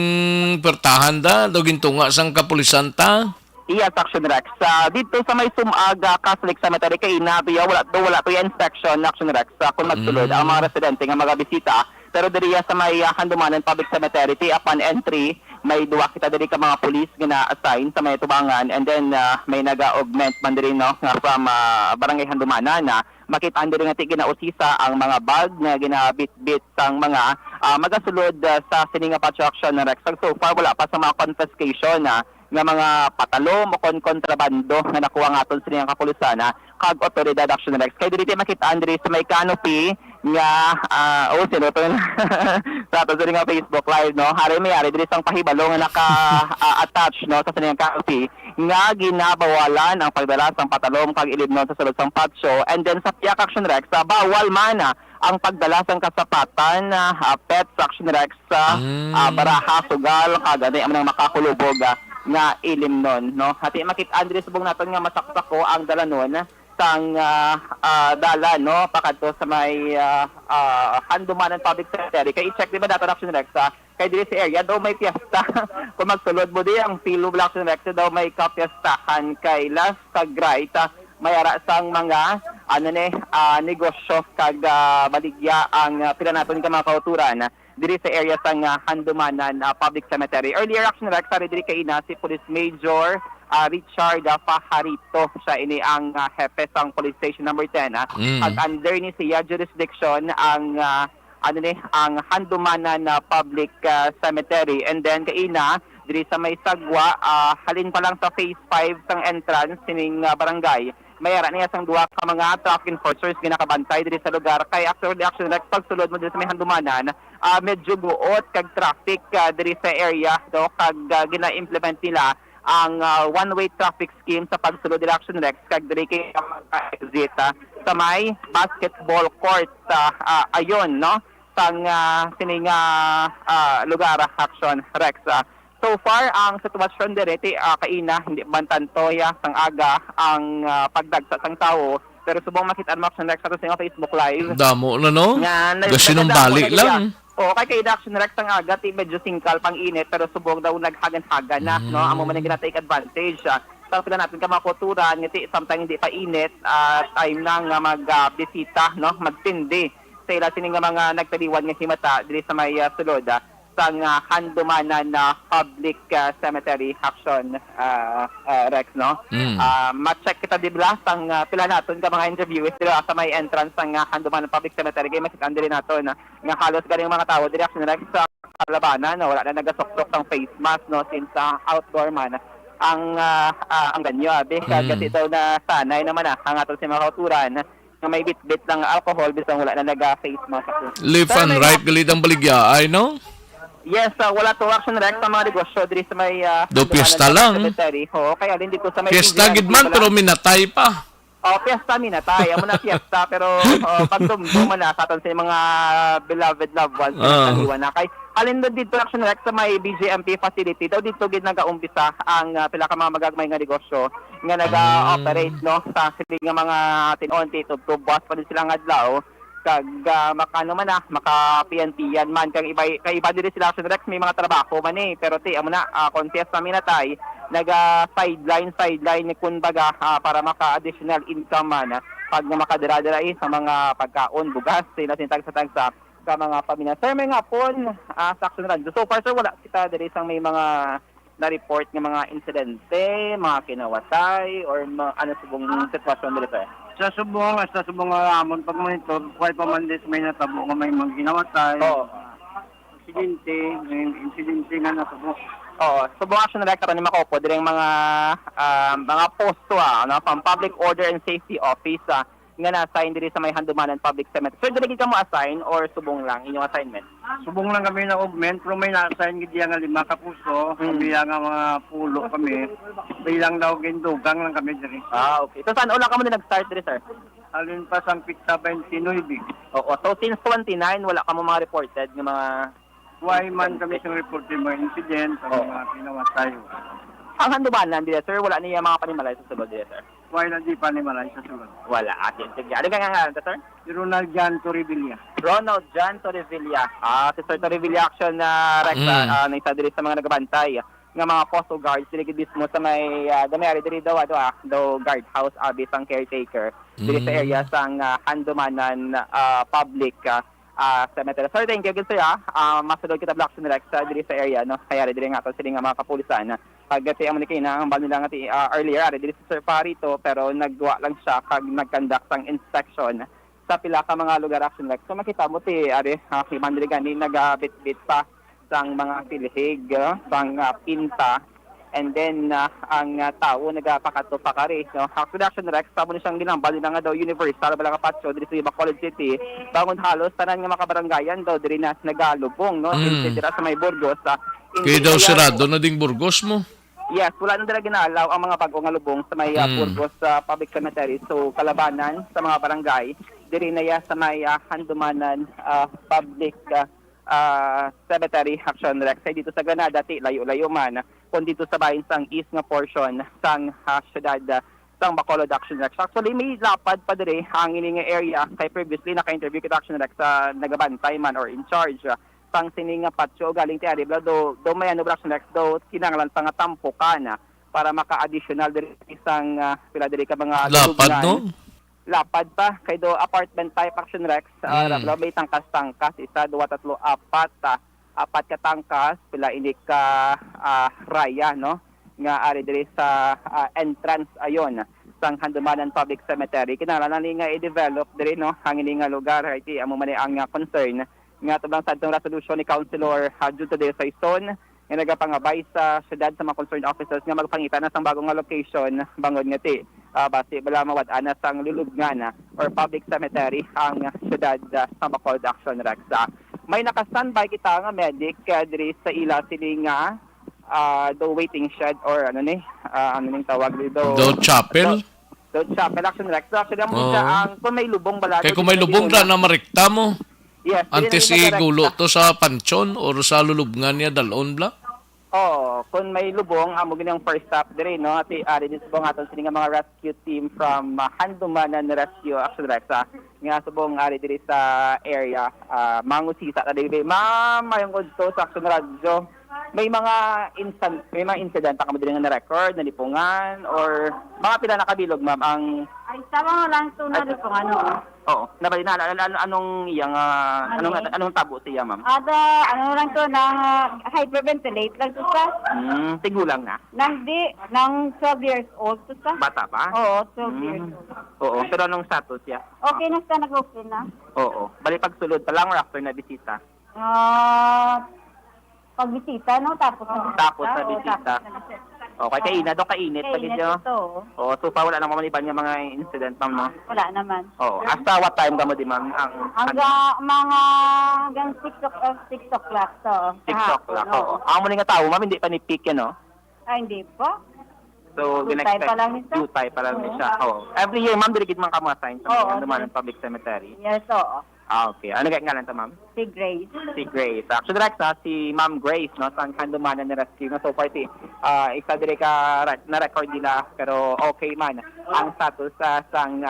pertahan da, dugin tunga sang kapulisan ta. Yes, Action Rex. Dito sa may Sumaga Catholic Cemetery kay Nabia, wala to inspection Action Rex kung magsulod ang mga residente nga magabisita. Pero diri sa may Handumanan Public Cemetery, upon entry, may duwa kita diri ka mga pulis nga na-assign sa may tubangan, and then may naga-augment man diri no nga from Barangay Handumanan na makita diri nga ginausisa ang mga bag nga ginabit-bit sang mga magasulod sa sininga patraction na Rex. So far wala pa sa mga confiscation nga mga patalom o kontrabando nga nakuha nga aton sininga kapulisan kag otoridad action Rex. Kay dili makita Andre sa may canopy nga sino to sa ato sininga Facebook live no. Hari may diri sang pahibalo nga naka-attach no sa sininga canopy nga ginabawalan ang pagdala sang patalom kag ilibnon sa sulod sang patio, and then sa Piak Action Rex bawal man ang pagdala sang kasapatan pets Action Rex baraha sugal kag ani ang makakulubog nga ilimnon no. Hati makit Andre subong naton nga masaksako ang dalanon sang dala no pakadto sa may Handumanan Public Cemetery. Kay i-check di ba dato Action Rex kay diri sa area daw may piyesta. Kung magsulod mo di ang Philo Action Rex daw may kapiestahan kay last kag right may ara sang mga negosyo kag baligya ang pila naton ka mga kauturan diri sa area sang Handumanan Public Cemetery. Earlier Action Rex diri kay ina si Police Major Richard Fajarito. Siya ini ang hepe sang Police Station number 10 at under ni siya jurisdiction ang ang Handumanan Public Cemetery, and then kaina diri sa may sagwa halin pa lang sa phase 5 sang entrance sining barangay may ara niya sang duha ka mga traffic enforcers ginakabantay diri sa lugar. Kay after the action Rex pagsulod mo diri sa may Handumanan medyo buot kag traffic diri sa area do kag gina-implement nila ang one-way traffic scheme sa pagsulod diri Action Rex kag diri kay exit sa may basketball court ayon no sang sining lugar Action Rex. So far ang sitwasyon diri kaina hindi bantantoya sang aga ang pagdagsa sang tawo, pero subong makita mo Action Rex sa Facebook live Damo na no? nga Gasinumbali lang. O kay Action Rex ang aga medyo singkal pang init, pero subong daw naghagan-hagan na no amo man nga take advantage sa pila natin ka makuturan ngiti sometimes hindi pa init time na nga magbisita no magtindi sa ila sining nga mga nagtaliwan nga himata diri sa may sulod sang Handumanan Public Cemetery Action Rex no. Ma-check kita dibla sang pila naton ka mga interviews dira sa may entrance sang Handumanan Public Cemetery kay makita diri naton nga halos ganing mga tawo diri Action Rex sa labanan wala na nagasok-sok sang face mask no since outdoor man ang ganyo kasi daw na sanay naman ang aton sa mga kauturan nga may bit-bit ng alcohol bisang wala na naga-face mask. Left and right galit ang baligya ay no? Yes, wala to Action Rex sa mga negosyo diri sa may Do piyesta lang. Kaya din dito sa may Piyesta gid man pero minatay pa. Piyesta minatay. Amo na piyesta pero pagdumdum na sa aton sa mga beloved loved ones naliwan na kay halin dito Action Rex sa may BJMP facility daw dito gid nagaumpisa ang pila ka mga magagmay nga negosyo nga naga-operate no sa siling nga mga tinonti tubos pa din sila nga adlaw kag makano man maka-PNP-yan man kag iba diri sila Action Rex may mga trabaho man pero amo na contest na minatay naga sideline kun baga para maka-additional income man pag makadira-dira sa mga pagkaon bugas sila tagsa sa mga pamilya. Sir, may nga po sa Action Rex so far sir wala kita diri sang may mga na-report ng mga insidente, mga kinawatay or ano subong sitwasyon diri sir? Sa subong amon pag monitor, kuhay pa man dis may natabo nga may mga ginawatay. Insidente nga natabo. Subong Action Rex ni makopo diri mga posto no from Public Order and Safety Office nga na-assign diri sa may Handumanan Public Cemetery. Sir, dili ka mo assign or subong lang inyong assignment? Subong lang kami na augment, pero may na-assign gid nga 5 ka puso, bilang nga mga pulo kami. Bilang daw gindugang lang kami diri. Okay. So saan ulang ka mo nag-start diri sir? Alin pa sang pizza 29. Oo. So since 29 wala ka mo mga reported ng mga Why man kami sa report ng mga incident, mga pinawatay. ang Handumanan diri sir wala niya mga panimalay sa sulod diri sir? Why na di pa ni malay sa sulod? Wala. Sige. Ano ka nga sir? Si Ronald Jan Torrevilla. Ronald Jan Torrevilla. Si Sir Torrevilla Action Rex na isa diri sa mga nagabantay nga mga postal guards diri mismo sa may gamay diri daw guardhouse bisang caretaker diri sa area sang Handumanan Public Cemetery. Sir, thank you good sir. Masulod kita Action Rex diri sa area no. Kaya diri nga to sila nga mga kapulisan pagkati ang manikina ang bali lang earlier diri sa Sir Parito pero nagduwa lang siya kag nagkandak sang inspection sa pila ka mga lugar action Rex. So makita mo ti ari himandri gani nagabit-bit pa sang mga pilihig, sang pinta. And then, ang tao nagpakato pa ka rin. No? Action Rex, tamo na siyang ginambal din nga daw Universal, bala kapatso, diri sa Bacolod City. Bangon halos, tanan nga makabaranggayan daw, diri na nagalubong, no? Dira sa may Burgos. Kaya daw sirado na ding Burgos mo. Yes, wala na dala ginalaw ang mga bago nga lubong sa may Burgos Public Cemetery. So, kalabanan sa mga barangay, diri na ya sa may Handumanan Public Cemetery Action Rex. Ay dito sa Granada, layo-layo man. Kung dito sa bayan sang east nga portion sang syudad sang Bacolod Action Rex. Actually, may lapad pa diri ang ining area kay previously naka-interview kita Action Rex sa nagabantay man or in charge sang sining patio galing ti Aribla do may ano Action Rex do kinahanglan pa nga tampukan para maka-additional diri isang pila diri ka mga Lapad, lubngan. no? Lapad pa kay do apartment type Action Rex. May tangkas-tangkas isa, duwa, tatlo, apat ka tangkas, pila ini ka raya, no? Nga ari diri sa entrance ayon sang Handumanan Public Cemetery. Kinahanglan ni nga i-develop diri, no? Ang ini nga lugar iti amo man ang concern nga tubang sa atong resolution ni Councilor Jude de Saison nga nagapangabay sa syudad sa mga concerned officers nga magpangita na sang bagong nga location bangod nga ti base bala mawad-an na sang lulubngan or public cemetery ang syudad sa Bacolod Action Rex. May naka-standby kita nga medic diri sa ila sili nga do waiting shed or ano ning tawag dito Do chapel. do chapel Action Rex. So, actually mo siya ang kung may lubong bala. Kaya kung may lubong na marikta mo, yes, antes igulo to sa pansyon or sa lulubngan niya dalon bla? Kung may lubong, amo ginang first stop diri, no? Ati ari din subong aton sini nga mga rescue team from Handumanan Rescue Action Rex nga subong ari diri sa area mangusisa ta diri. Ma'am, mayong udto sa Action Radio. May mga incident ka mo diri nga na-record, nalipungan or mga pila nakabilog ma'am ang Ay, tama lang ito na rin kung ano. Oo, nabali na anong iyang anong tabo siya ma'am? Ano lang to, nang hyperventilate lang to sa. Tigulang na. Nang 12 years old to sa. Bata pa? Oo, 12 years old. Oo, pero anong status siya? Okay na siya, nag-okay na. Oo. Bali pagsulod pa lang or after na bisita? Pagbisita, no? Tapos na bisita. Tapos na bisita. Okay, kainit daw kainit pa Kainit gidyo. ito. Oo, so pa wala nang mamaliban yung mga incident ma'am, no? Wala naman. Oo. Hasta what time ka mo di ma'am? Hanggang 6 o'clock to. 6 o'clock. Oo. Ang muli nga tao ma'am, hindi pa ni peak yan, no? Ay, hindi po. So, Due-time pa lang siya. Due-time pa lang siya. Oo. Every year ma'am, dirigid man ka mo assign sa Oo, mga Handumanan Public Cemetery. Yes, oo. Okay. Ano kaya ngalan to ma'am? Si Grace. Si Grace. Actually, Rex, si Ma'am Grace, no, sa Handumanan na rescue. No, so, party, isa dire ka na-record nila, pero okay man. Ang status sang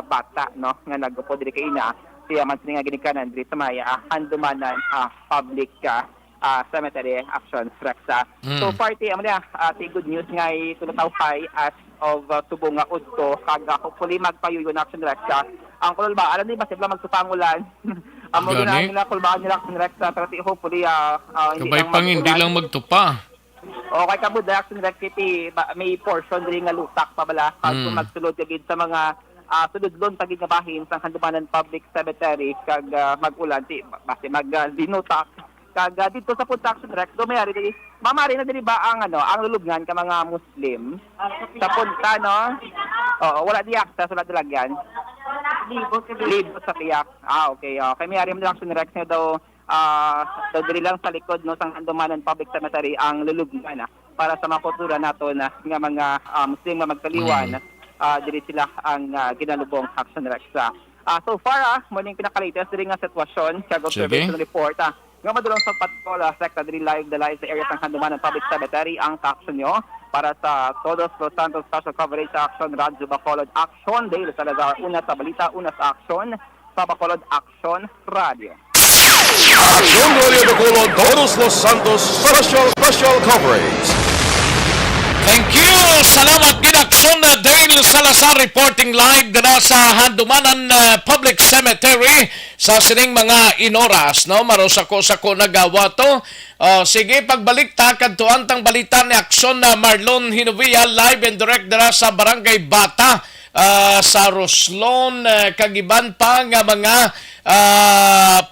bata, no, nga nagpo dire ka ina, siya man sininga ginikanan dire sa may Handumanan Public Cemetery Action Rex. So, party, amo niya, good news nga tulutawhay as of subong nga udto, kag hopefully magpayuyon Action Rex. Ang kulol ba, alam niyo ba sila magsupangulan? Ang mga ginagawa nila, kulbaan nila Action Rex, trati hopefully, Kabay pang hindi lang magtupa. Okay, kabud, Action Rex City, may portion rin nga lutak pa bala, kung magsulod kagid sa mga sududlon tagid nga bahin sa Handumanan Public Cemetery, kag mag-ulan, base mag-dinutak, kag dito sa Punta Action Rex, mayari dili, mamari na dili ba ang lulubngan ka mga Muslim, sa punta, no? Oo, wala di access, wala dilagyan. Libo sa tiyak. Okay. Kay may arim Action Rex nga daw diri lang sa likod no sang Handumanan Public Cemetery ang lulubngan para sa mga kultura nato na nga mga Muslim nga magkaliwan diri sila ang ginalubong Action Rex. So far morning pinaka-latest diri nga sitwasyon kag observation report nga madulong sa patrol sekta diri live sa area sang Handumanan Public Cemetery ang action nyo para sa Todos Los Santos special coverage sa Action Radio Bacolod Action dahil talaga una sa balita, una sa action sa Bacolod Action Radio. Action Radio Bacolod Todos Los Santos special coverage. Thank you! Salamat ginaksyon na Dale Salazar reporting live dala sa Handumanan Public Cemetery sa sining mga inoras, no? Marusako-sako nagawa to. Sige, pagbalik ta, kantuan tang balita ni Aksyon na Marlon Hinovia live and direct dala sa Barangay Bata sa Roslon, kagiban pa nga mga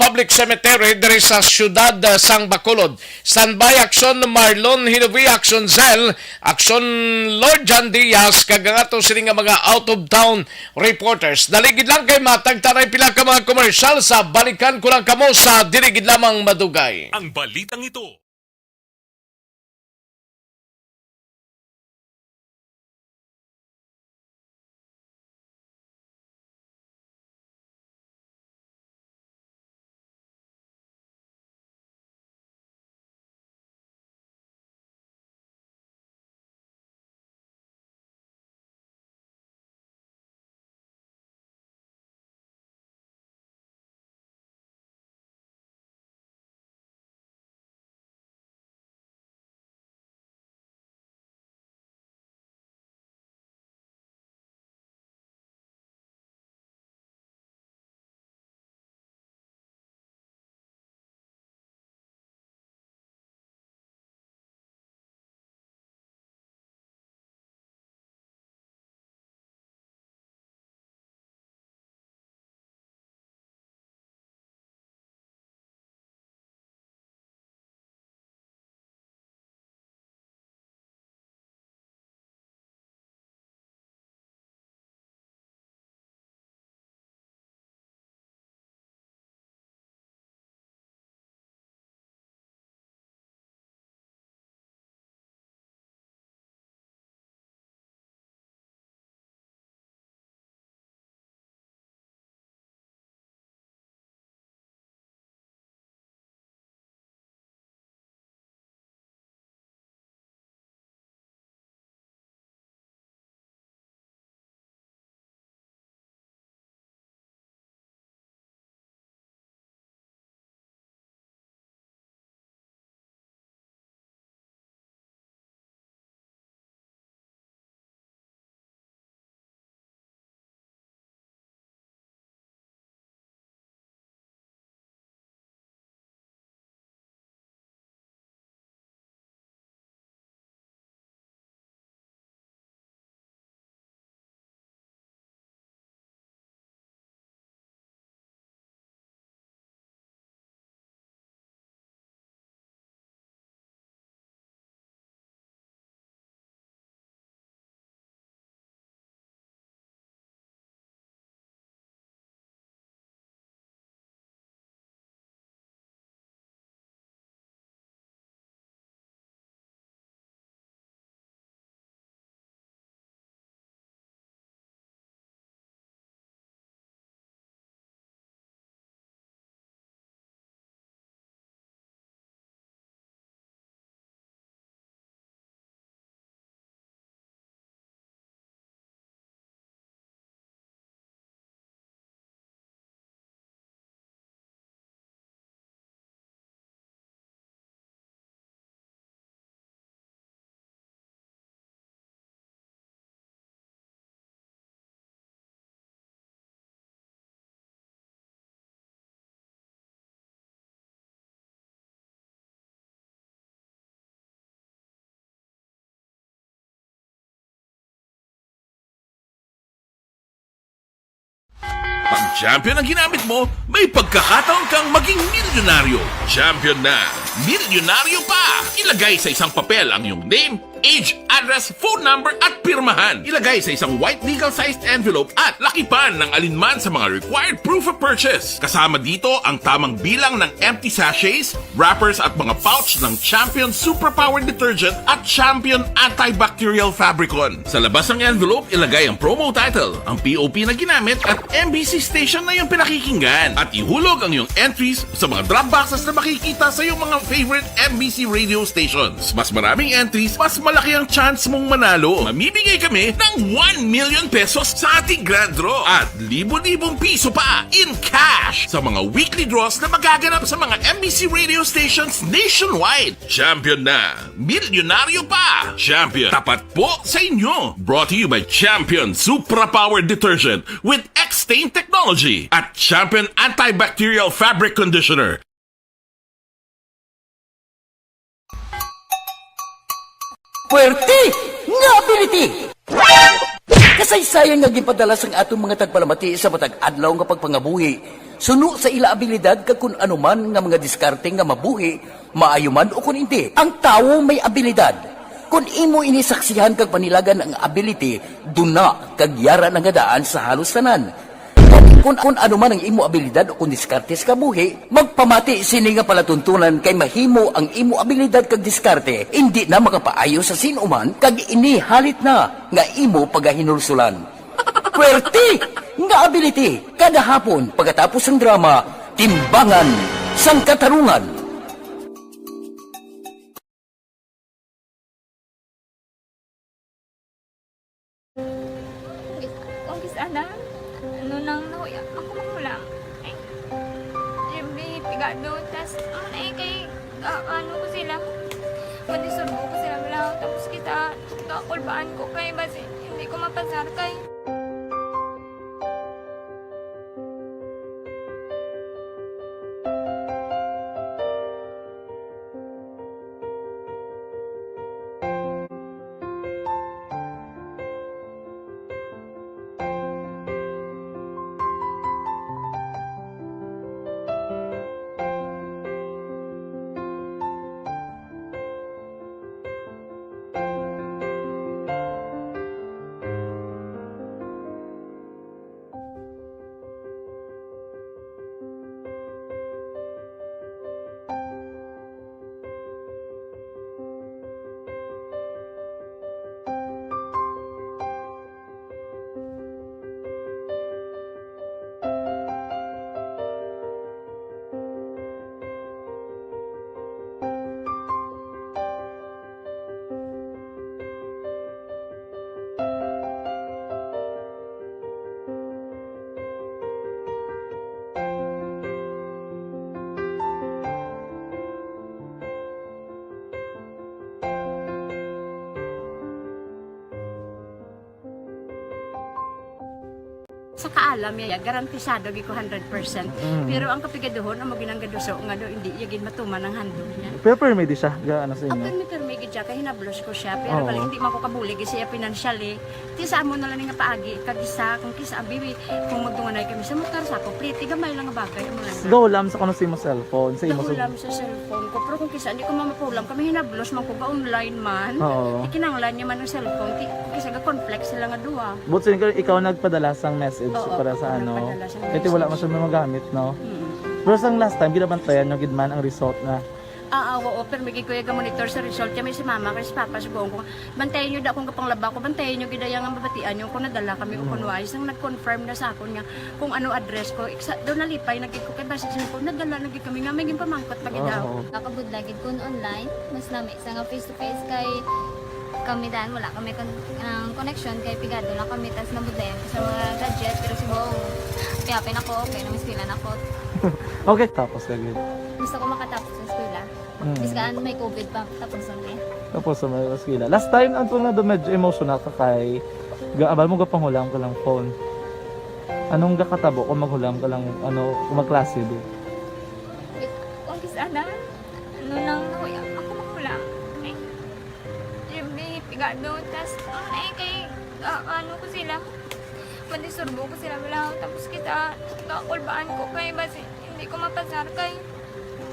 public cemetery diri sa syudad sang Bacolod. Standby Action Marlon Hinovi, Action Zell, Action Lord John Diaz, kagangato sini nga mga out of town reporters. Daligid lang kay matag taray pila ka mga komersyal sa balikan ko lang kamo sa dirigid lamang madugay. Ang balitang ito. Pag champion ang ginamit mo, may pagkakataon kang maging milyonaryo. Champion na, milyonaryo pa! Ilagay sa isang papel ang iyong name, age, address, phone number at pirmahan. Ilagay sa isang white legal-sized envelope at lakipan ng alinman sa mga required proof of purchase. Kasama dito ang tamang bilang ng empty sachets, wrappers at mga pouch ng Champion Superpower Detergent at Champion Antibacterial Fabricon. Sa labas ng envelope, ilagay ang promo title, ang POP na ginamit at MBC station na yung pinakikinggan. At ihulog ang iyong entries sa mga drop boxes na makikita sa iyong mga favorite MBC radio stations. Mas maraming entries, mas malaki ang chance mong manalo. Mamibigay kami ng 1 million pesos sa ating grand draw at libo-libong piso pa in cash sa mga weekly draws na magaganap sa mga MBC radio stations nationwide. Champion na, milyonaryo pa. Champion, tapat po sa inyo. Brought to you by Champion Supra Power Detergent with X-Stain Technology at Champion Antibacterial Fabric Conditioner. Fuerte nga ability! Kasaysayan nga gipadala sang atong mga tagpalamati sa matag adlaw nga pagpangabuhi. Suno sa ila abilidad kag kun anuman nga mga diskarte nga mabuhi, maayo man o kun hindi. Ang tawo may abilidad. Kung imo inisaksihan kag panilagan ang ability, duna kag yara nga daan sa halos tanan. Kung anuman ang imo abilidad o kung diskarte sa kabuhi, magpamati sini nga palatuntunan kay mahimo ang imo abilidad kag diskarte, hindi na makapaayo sa sinuman kag inihalit na nga imo pagahinulsulan. Pwerte nga ability kada hapon pagkatapos ng drama, Timbangan sang Katarungan. Kung sana, ano nang nahuya, ako magulang. Ay, siyempre, pigado, tas, kay, ano ko sila, manisurbo ko sila lang, tapos kita, kakulbaan ko kay, basi, hindi ko mapasar kay. Sa kaalam ya garantisado gi ko 100%. Pero ang kapigaduhon ang maginanggaduso nga do hindi yagin matuman ang handog niya. Pero permi di siya ga ano sa Ang inyo. permi gid siya kay hinablos ko siya pero Oo. bali hindi man ko kabulig siya financially. Ti sa amo na lang nga paagi kag isa kung kisa bibi kung magdunganay kami sa motor sa complete gamay lang nga bagay mo lang. Go lam sa kuno sa imo cellphone, sa imo Nahulam sa cellphone ko pero kung kisa hindi ko mamapulam kami hinablos man ko ga online man. Oo. Ikinanglan niya man ang cellphone ti kisa ga complex sila nga duwa. But so, ikaw nagpadala sang message Oo, para sa ako ano. nagpadala sang Kasi wala man siya magamit, no? Mm. Pero sang last time, ginabantayan nyo gidman ang result na. Oo, pero may kuya monitor sa result. Kami si mama, kasi si papa, si buong ko. Bantayan nyo da akong kapanglaba ko. Bantayan nyo gidayang ang babatian nyo kung nadala kami o kunwari. Isang nag-confirm na sa ako niya kung ano address ko. Doon nalipay, nagig ko kay basis ko. Nadala, nagig kami nga. May pamangkot pa gidaw. Oo. Kakabudlagid kun online, mas lami sa nga face-to-face kay kami dan wala kami connection kay pigado lang kami tas nabudlayan ko sa mga gadget pero si Bong piyapin ako okay na miskilan ako Okay, tapos kagid. gusto ko makatapos sa eskwela biskaan may COVID pa tapos ulit Tapos sa mga skila. Last time, ang na do medyo emotional ka kay gaabal mo gapanghulam ka lang phone. Anong gakatabo kung maghulam ka lang ano, kung magklase di? kung kisana ano nang nahuya ako makulang ay siyempre pigado tas kay ano ko sila manisurbo ko sila lang tapos kita kakulbaan ko kay basi hindi ko mapasar kay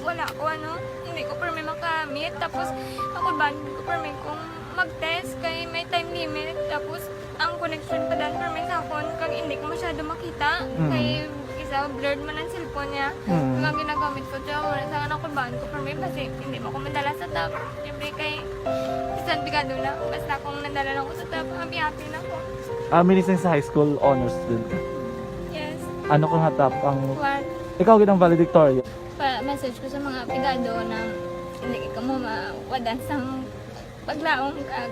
wala ko ano hindi ko permi makamit tapos kakulbaan ko permi kung mag-test kay may time limit tapos ang connection pa dan permi sa phone kag hindi ko masyado makita kay isa blurred man ang cellphone niya nga ginagamit ko siya wala sa kakulbaan ko permi kasi hindi mo ko madala sa tab siyempre kay isang bigado lang basta kung nadala lang ko sa tab happy na ako. Minising sa high school honors student ka. Yes. Ano kang hatap ang... One, Ikaw ginang valedictorian. message ko sa mga pigado na hindi ka mo mawadan sang paglaong kag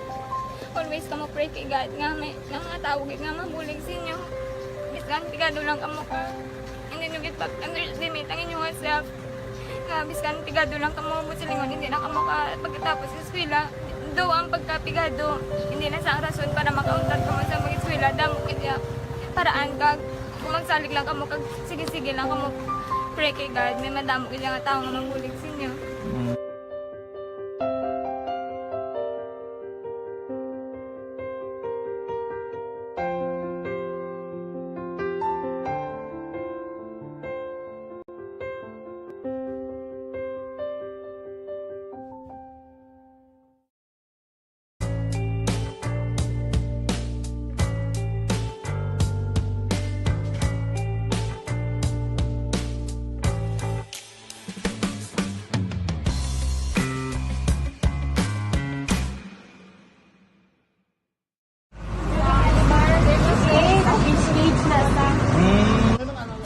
always ka mo pray kay God nga may nga tawag nga mabulig sa inyo. Biskan pigado lang kamo ka. Hindi nyo git pag underestimate ang inyong self. Nga biskan pigado lang kamo mo silingon hindi na kamo ka pagkatapos sa eskwela. Do ang pagkapigado hindi na sa rason para makauntat ka mo sa mga eskwela damo kaya paraan kag kung magsalig lang kamo kag sige-sige lang kamo pray kay God may madamo kaya nga tao nga mabulig sa inyo.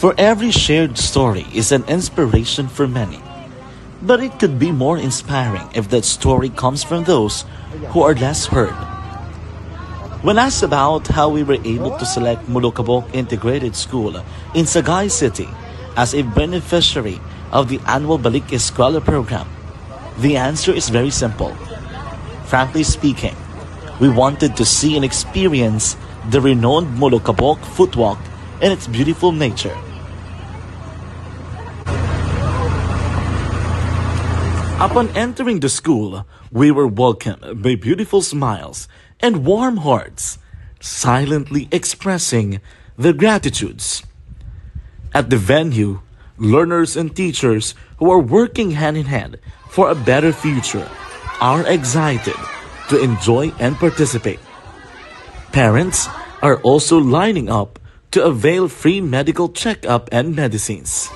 For every shared story is an inspiration for many. But it could be more inspiring if that story comes from those who are less heard. When asked about how we were able to select Mulukabok Integrated School in Sagay City as a beneficiary of the annual Balik Eskwela program, the answer is very simple. Frankly speaking, we wanted to see and experience the renowned Mulukabok footwalk and its beautiful nature. Upon entering the school, we were welcomed by beautiful smiles and warm hearts, silently expressing their gratitudes. At the venue, learners and teachers who are working hand in hand for a better future are excited to enjoy and participate. Parents are also lining up to avail free medical checkup and medicines.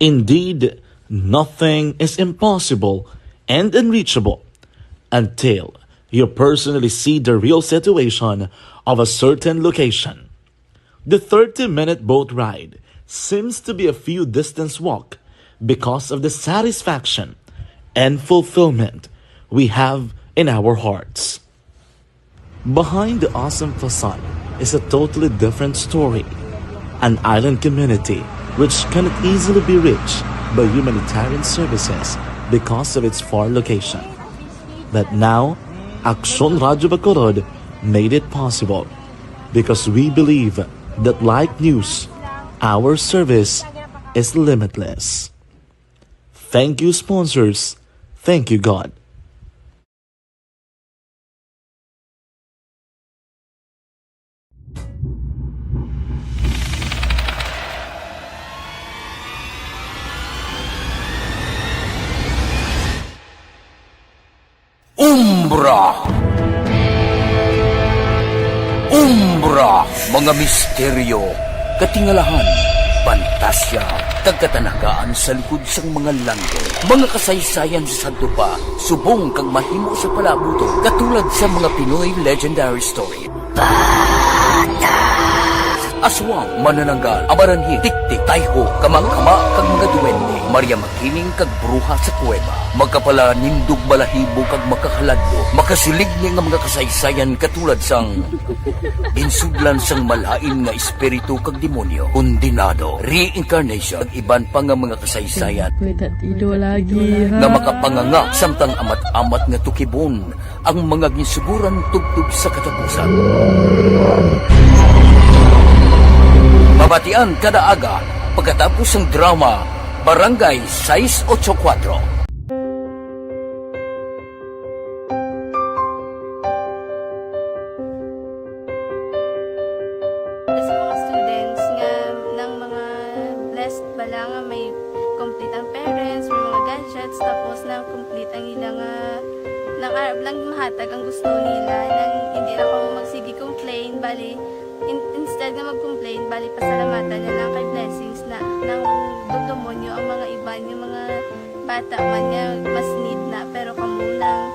Indeed, nothing is impossible and unreachable until you personally see the real situation of a certain location. The 30-minute boat ride seems to be a few distance walk because of the satisfaction and fulfillment we have in our hearts. Behind the awesome facade is a totally different story, an island community which cannot easily be reached by humanitarian services because of its far location. But now, Aksyon Radio Bacolod made it possible because we believe that like news, our service is limitless. Thank you, sponsors. Thank you, God. Umbra! Umbra! Mga misteryo, katingalahan, pantasya, kagkatanagaan sa likod sang mga lando. Mga kasaysayan sa Santo Pa, subong kang mahimo sa palabuto, katulad sa mga Pinoy legendary story. Aswang, manananggal, amaranhit, tiktik, tayho, kamang-kama, kag mga duwende, Maria Makining kag bruha sa kuweba, magkapala nindog balahibo kag makahaladlo, makasilig ni nga mga kasaysayan katulad sang insudlan sang malain nga espiritu kag demonyo, kondinado, reincarnation, kag iban pa nga mga kasaysayan nga makapanganga samtang amat-amat nga tukibon ang mga ginsuguran tugtog sa katapusan. Mabatian kada aga pagkatapos ng drama Barangay 684. Sa mga students nga ng mga blessed bala nga may complete ang parents, may mga gadgets, tapos na complete ang ilang nang arab lang mahatag ang gusto nila nang hindi na ako magsigi complain, bali instead na mag-complain, bali pasalamatan na lang kay blessings na nang demonyo ang mga iban, yung mga bata man nga mas need na, pero kamo lang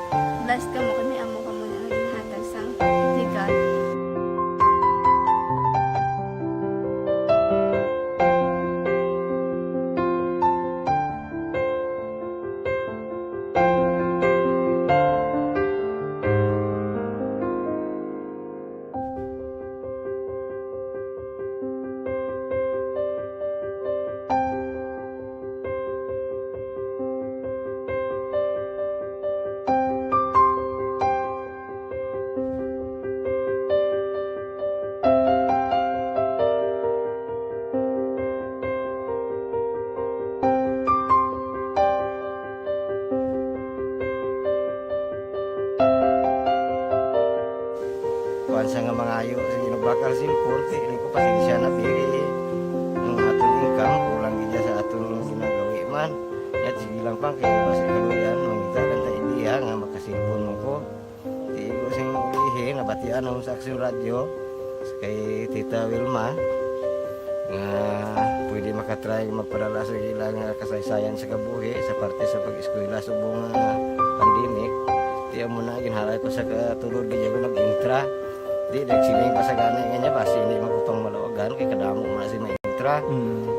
blessed ka mo kami amo ka mo na ginhatag sang ni God. Kuan sa nga mga ayo sa ginubakal silpon kay ini ko pasensya na pili ang atong income kulang gid sa atong ginagawi man at sige lang pang kay basta kaluyan mangitagan ta idea nga makasilpon mo ko di ko sing ihi nabatian ang sa Aksyon Radio kay Tita Wilma nga pwede makatry magpadala sa ilang kasaysayan sa kabuhi sa parte sa pag-eskwela subong pandemic Tiyan mo na, ginhalay ko sa katulog, ganyan ko nag-intra. Di, nagsiling pa sa gana ganyan, basi hindi magpapang malawagan, kay kadamo mo na si ma-intra.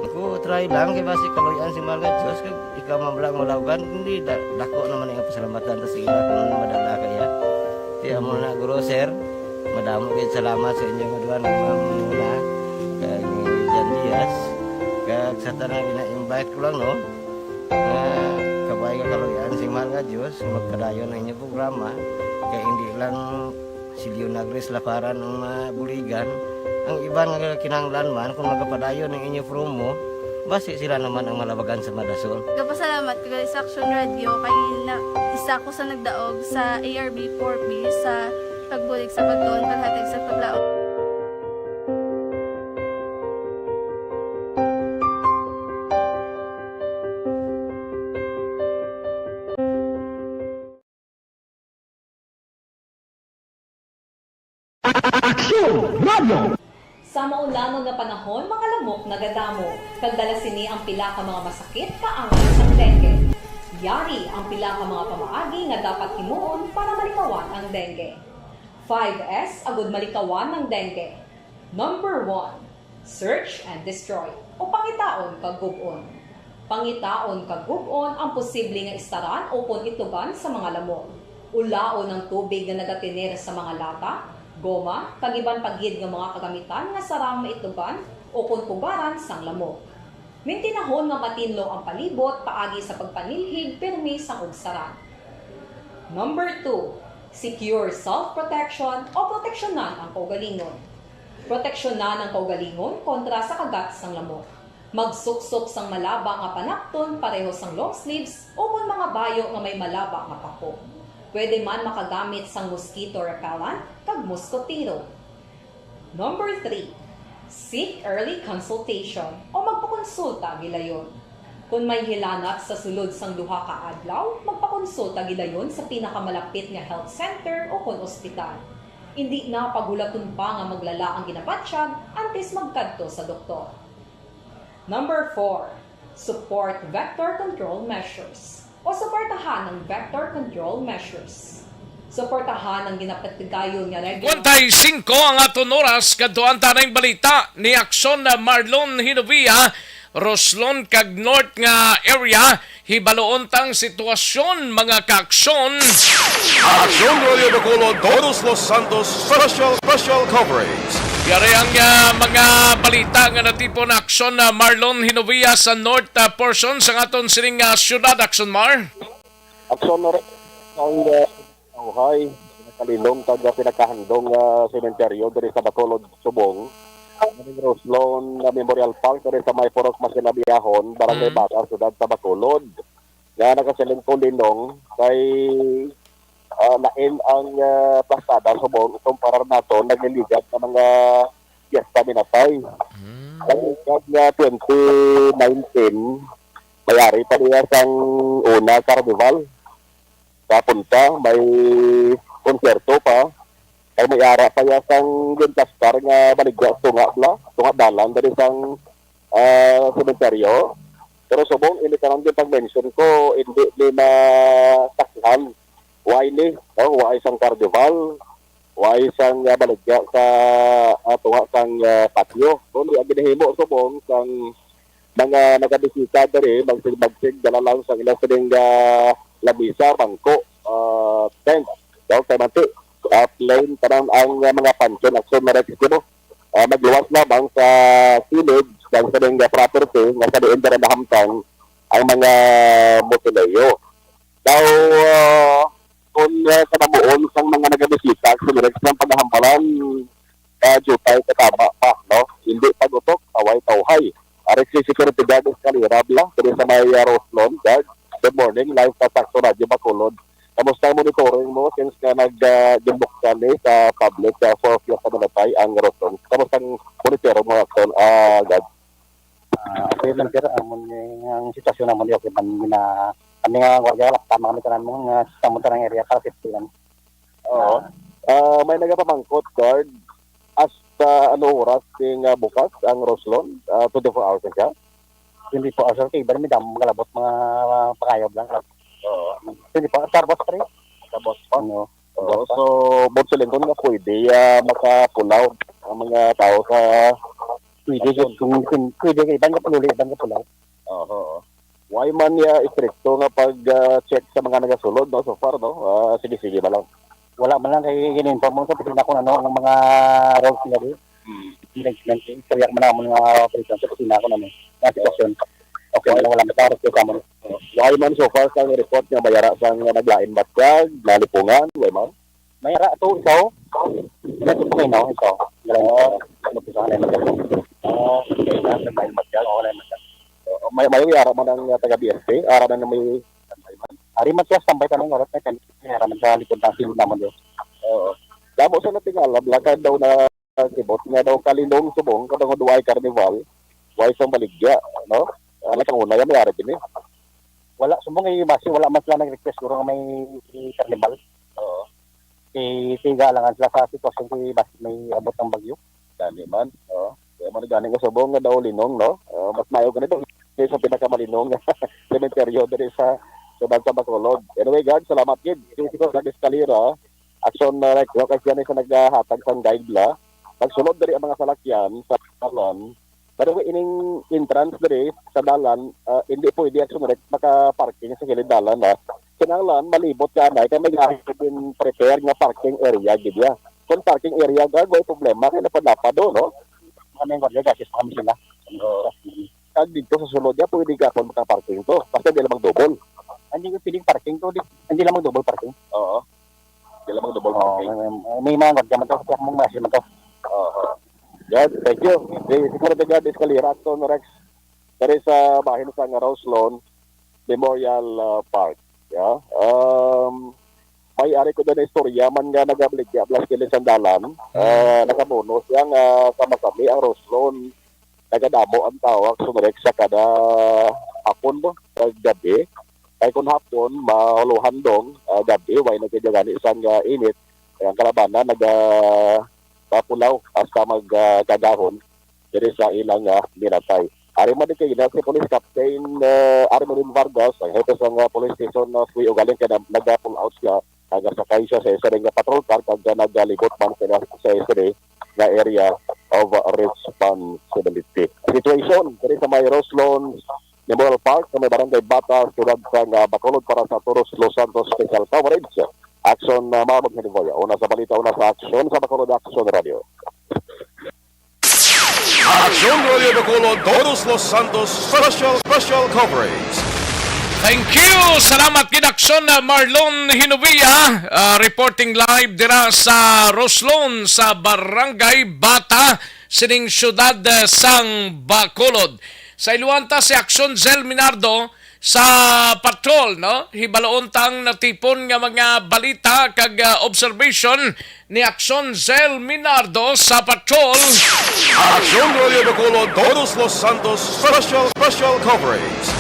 Ako, try lang, kay basi kaloyan si Marga Diyos, kay ikaw mamlang malawagan, hindi, dako naman yung pasalamatan, tas ila kung madala kaya. Tiyan mo na, guro, sir, madamo kayo salamat sa inyong maduan, nagmamula, kay Jan Diaz, kag sa tanang ina-invite ko lang, no? Kabay ka kaloyan si Marga Diyos, magkadayon ng inyong programa, kaya hindi lang si Leonagres Laparan ng buligan. Ang iba nga kinanglan man, kung magkapadayon ng inyong promo, basi sila naman ang malabagan sa Madasol. Kapasalamat ko sa Action Radio, kay isa ko sa nagdaog sa ARB 4B sa pagbulig sa pagtuon, paghatag sa paglaog. Sa maulamang nga panahon, mga lamok nagadamo. Kagdala sini ang pila ka mga masakit kaangan sa dengue. Yari ang pila ka mga pamaagi nga dapat himuon para malikawan ang dengue. 5S agud malikawan ng dengue. Number 1, search and destroy o pangitaon kag gub-on. Pangitaon kag gub-on ang posible nga istaran o pon itugan sa mga lamok. Ulaon ng tubig nga nagatiner sa mga lata, goma, kagiban pagid nga mga kagamitan nga sarang maitugan o kung pugaran sang lamok. Mintinahon nga matinlo ang palibot paagi sa pagpanilhig pirmi sang ugsaran. Number 2, secure self-protection o proteksyonan ang kaugalingon. Proteksyonan ang kaugalingon kontra sa kagat sang lamok. Magsuksok sang malaba nga panakton pareho sang long sleeves o kung mga bayo nga may malaba nga pako. Pwede man makagamit sang mosquito repellent kag mosquitero. Number 3, seek early consultation o magpakonsulta gilayon. Kung may hilanat sa sulod sang duha ka adlaw, magpakonsulta gilayon sa pinakamalapit nga health center o kun ospital. Hindi na pagulaton pa nga maglala ang ginabatsyag antes magkadto sa doktor. Number 4, support vector control measures o suportahan ng vector control measures. Suportahan ang ginapatigayon nga regular. 45 ang aton oras kadtuan tanay balita ni Aksyon na Marlon Hinovia, Roslon kag North nga area, hibaloon tang sitwasyon mga kaaksyon. Action Radio Bacolod, Todos Los Santos special coverage. Yari ang mga balita nga natipo na Aksyon na Marlon Hinovia sa north portion sa aton sining syudad. Aksyon Mar. Aksyon na rin ang Auhay, nakalilong taga pinakahandong sementeryo dari sa Bacolod, Subong. Roslon Memorial Park dari sa may Porok Masinabiyahon, Barangay Bata, Sudad sa Bacolod. Nga nakasilong tulinong kay lain ang plastada Subong kumpara nato nagliligat ng mga piyesta minatay. Kaya 2019 mayari pa niya sang una carnival. Kapunta, may konserto pa. Kaya may ara pa niya sang gintastar nga baligya tunga dalan dari sang sementeryo. Pero subong, ini karang din pag-mention ko, hindi na takhan. Why ni? Why sang carnival? Why sang baligya sa tunga sang patio? So, hindi ang ginahimo subong sang mga nagadisita dari, magsig-magsig, dala lang sang ilang sining labisa, bangko, tent, daw kay manti, plane, parang ang mga pansyon, aksyon na reksino, magluwas lamang sa silid, ng saning property, nga sa diin na nahamtang ang mga motileyo. Daw, kung sa nabuon sang mga nagbisita, sinireks ng paghampalan, jutay katama pa, no? Hindi pagutok, taway-tawhay. Arik si security guard is kalirabla, kaya sa may Roslon, guard. Good morning, live sa Sakto Radio Bacolod. Kamusta ang monitoring mo since ka nag-dimbok ka sa public for few sa Manatay ang Roslon? Kamusta ang monitoring mo, Akson? God? Okay lang, sir. Ang sitwasyon naman yung kami nga warga tama kami tanan mo nga sa montarang area para safety lang. Oo. May nagapamangkot, guard. Hasta ano oras ting bukas ang Roslon? 24 hours na siya? Hindi po, sir. Kaya iba may damo, mga labot, mga pangayob lang. Oo. Hindi po, Starbucks pa rin. Tapos, ano, So, Bonsilingkon nga pwede makapulaw ang mga tao sa pwede kay ibang kapululi, ibang kapulaw. Oo. Why man istrikto nga pag-check sa mga nagasulod, no? So far, no? Sige ba lang. Wala man lang kay in-inform mo sa pitin ako ano ang mga roles nila di. Kaya man ang mga operation sa pitin ako namin. Na sitwasyon. Okay, wala mataro ko kamo. Why man so far sa report nga mayara sang naglain batyag, nalipungan, why man? Mayara to ikaw. Ito po kayo no, ikaw. Ano po sa kanila magagawa. Okay, naglain batyag, wala man. May yara man ang taga-BSP, ara na may Ari man siya tambay tanong oras na kan mayara man sa likod ng silid naman yo. Damo sa natingalab, lakad daw na kibot nga daw Kalilong Subong, kadang duway carnival, way sang baligya, no? Ano kang una yan, mayari din eh. Wala, sumbong ay base, wala man sila nag-request kung may carnival. Tiga lang sila sa sitwasyon kung base may abot ng bagyo. Gani man, kaya man ganing ko Subong nga daw Linong, no? Mas mayo ganito, sa pinakamalinong cementerio diri sa Bansa Bacolod. Anyway, God, salamat kid. Kasi ko nag-eskalira, action na rekyo, kasi yan sa naghahatag sa guide la. Pagsunod dari ang mga salakyan sa dalan, pero ining entrance dari sa dalan, hindi pwede action rek maka-parking sa kilid dalan na. Kinanglan, malibot ka na, kaya may gahit din prepare nga parking area, gidya. Kung parking area, God, may problema, kaya napad do, no? Kami yung gwardiya, kasi kami sila. Kag dito sa sulod niya, pwede ka kung maka-parking to. Basta hindi lamang double. Hindi ko piling parking to, hindi lamang double parking. Oo. Hindi lamang double parking. May mga gwardiya man to, kaya mong masin man to. God, thank you. Siguro na God, eskalira action Rex. Dari sa bahin sa Rose Lawn Memorial Park. Yeah. May-ari ko doon na istorya man nga nagabligya plus kilid sandalan. Nakabonus yang sama-sami ang Rose Lawn. Nagadamo ang tawag sumarek sa kada hapon mo, gabi. Ay kung hapon, mahuluhan dong gabi, way nagkajagani isang init. Ang kalabanan, nagpapulaw hasta magkagahon diri sa ilang binatay. Ari man din kayo si Police Captain Armelin Vargas, ang hepe sa police station na Suy Ugaling, kaya nag-pull out siya, nagasakay siya sa isa rin patrol car, kaya nagalibot man sa isa rin na area of responsibility. Situation, diri sa may Rose Lawn Memorial Park, sa may barangay Bata, tulad sa Bacolod para sa Toros Los Santos Special Coverage. Action na Mamag Hinivoya. Una sa balita, una sa action sa Bacolod Action Radio. Action Radio Bacolod, Toros Los Santos Special Coverage. Thank you! Salamat kinaksyon na Marlon Hinovia, reporting live dira sa Roslon sa Barangay Bata, sining syudad sang Bacolod. Sa iluwanta si Action Zel Minardo sa patrol, no? Hibaloon tang natipon nga mga balita kag observation ni Action Zel Minardo sa patrol. Action Radio Bacolod, Toros Los Santos Special Coverage.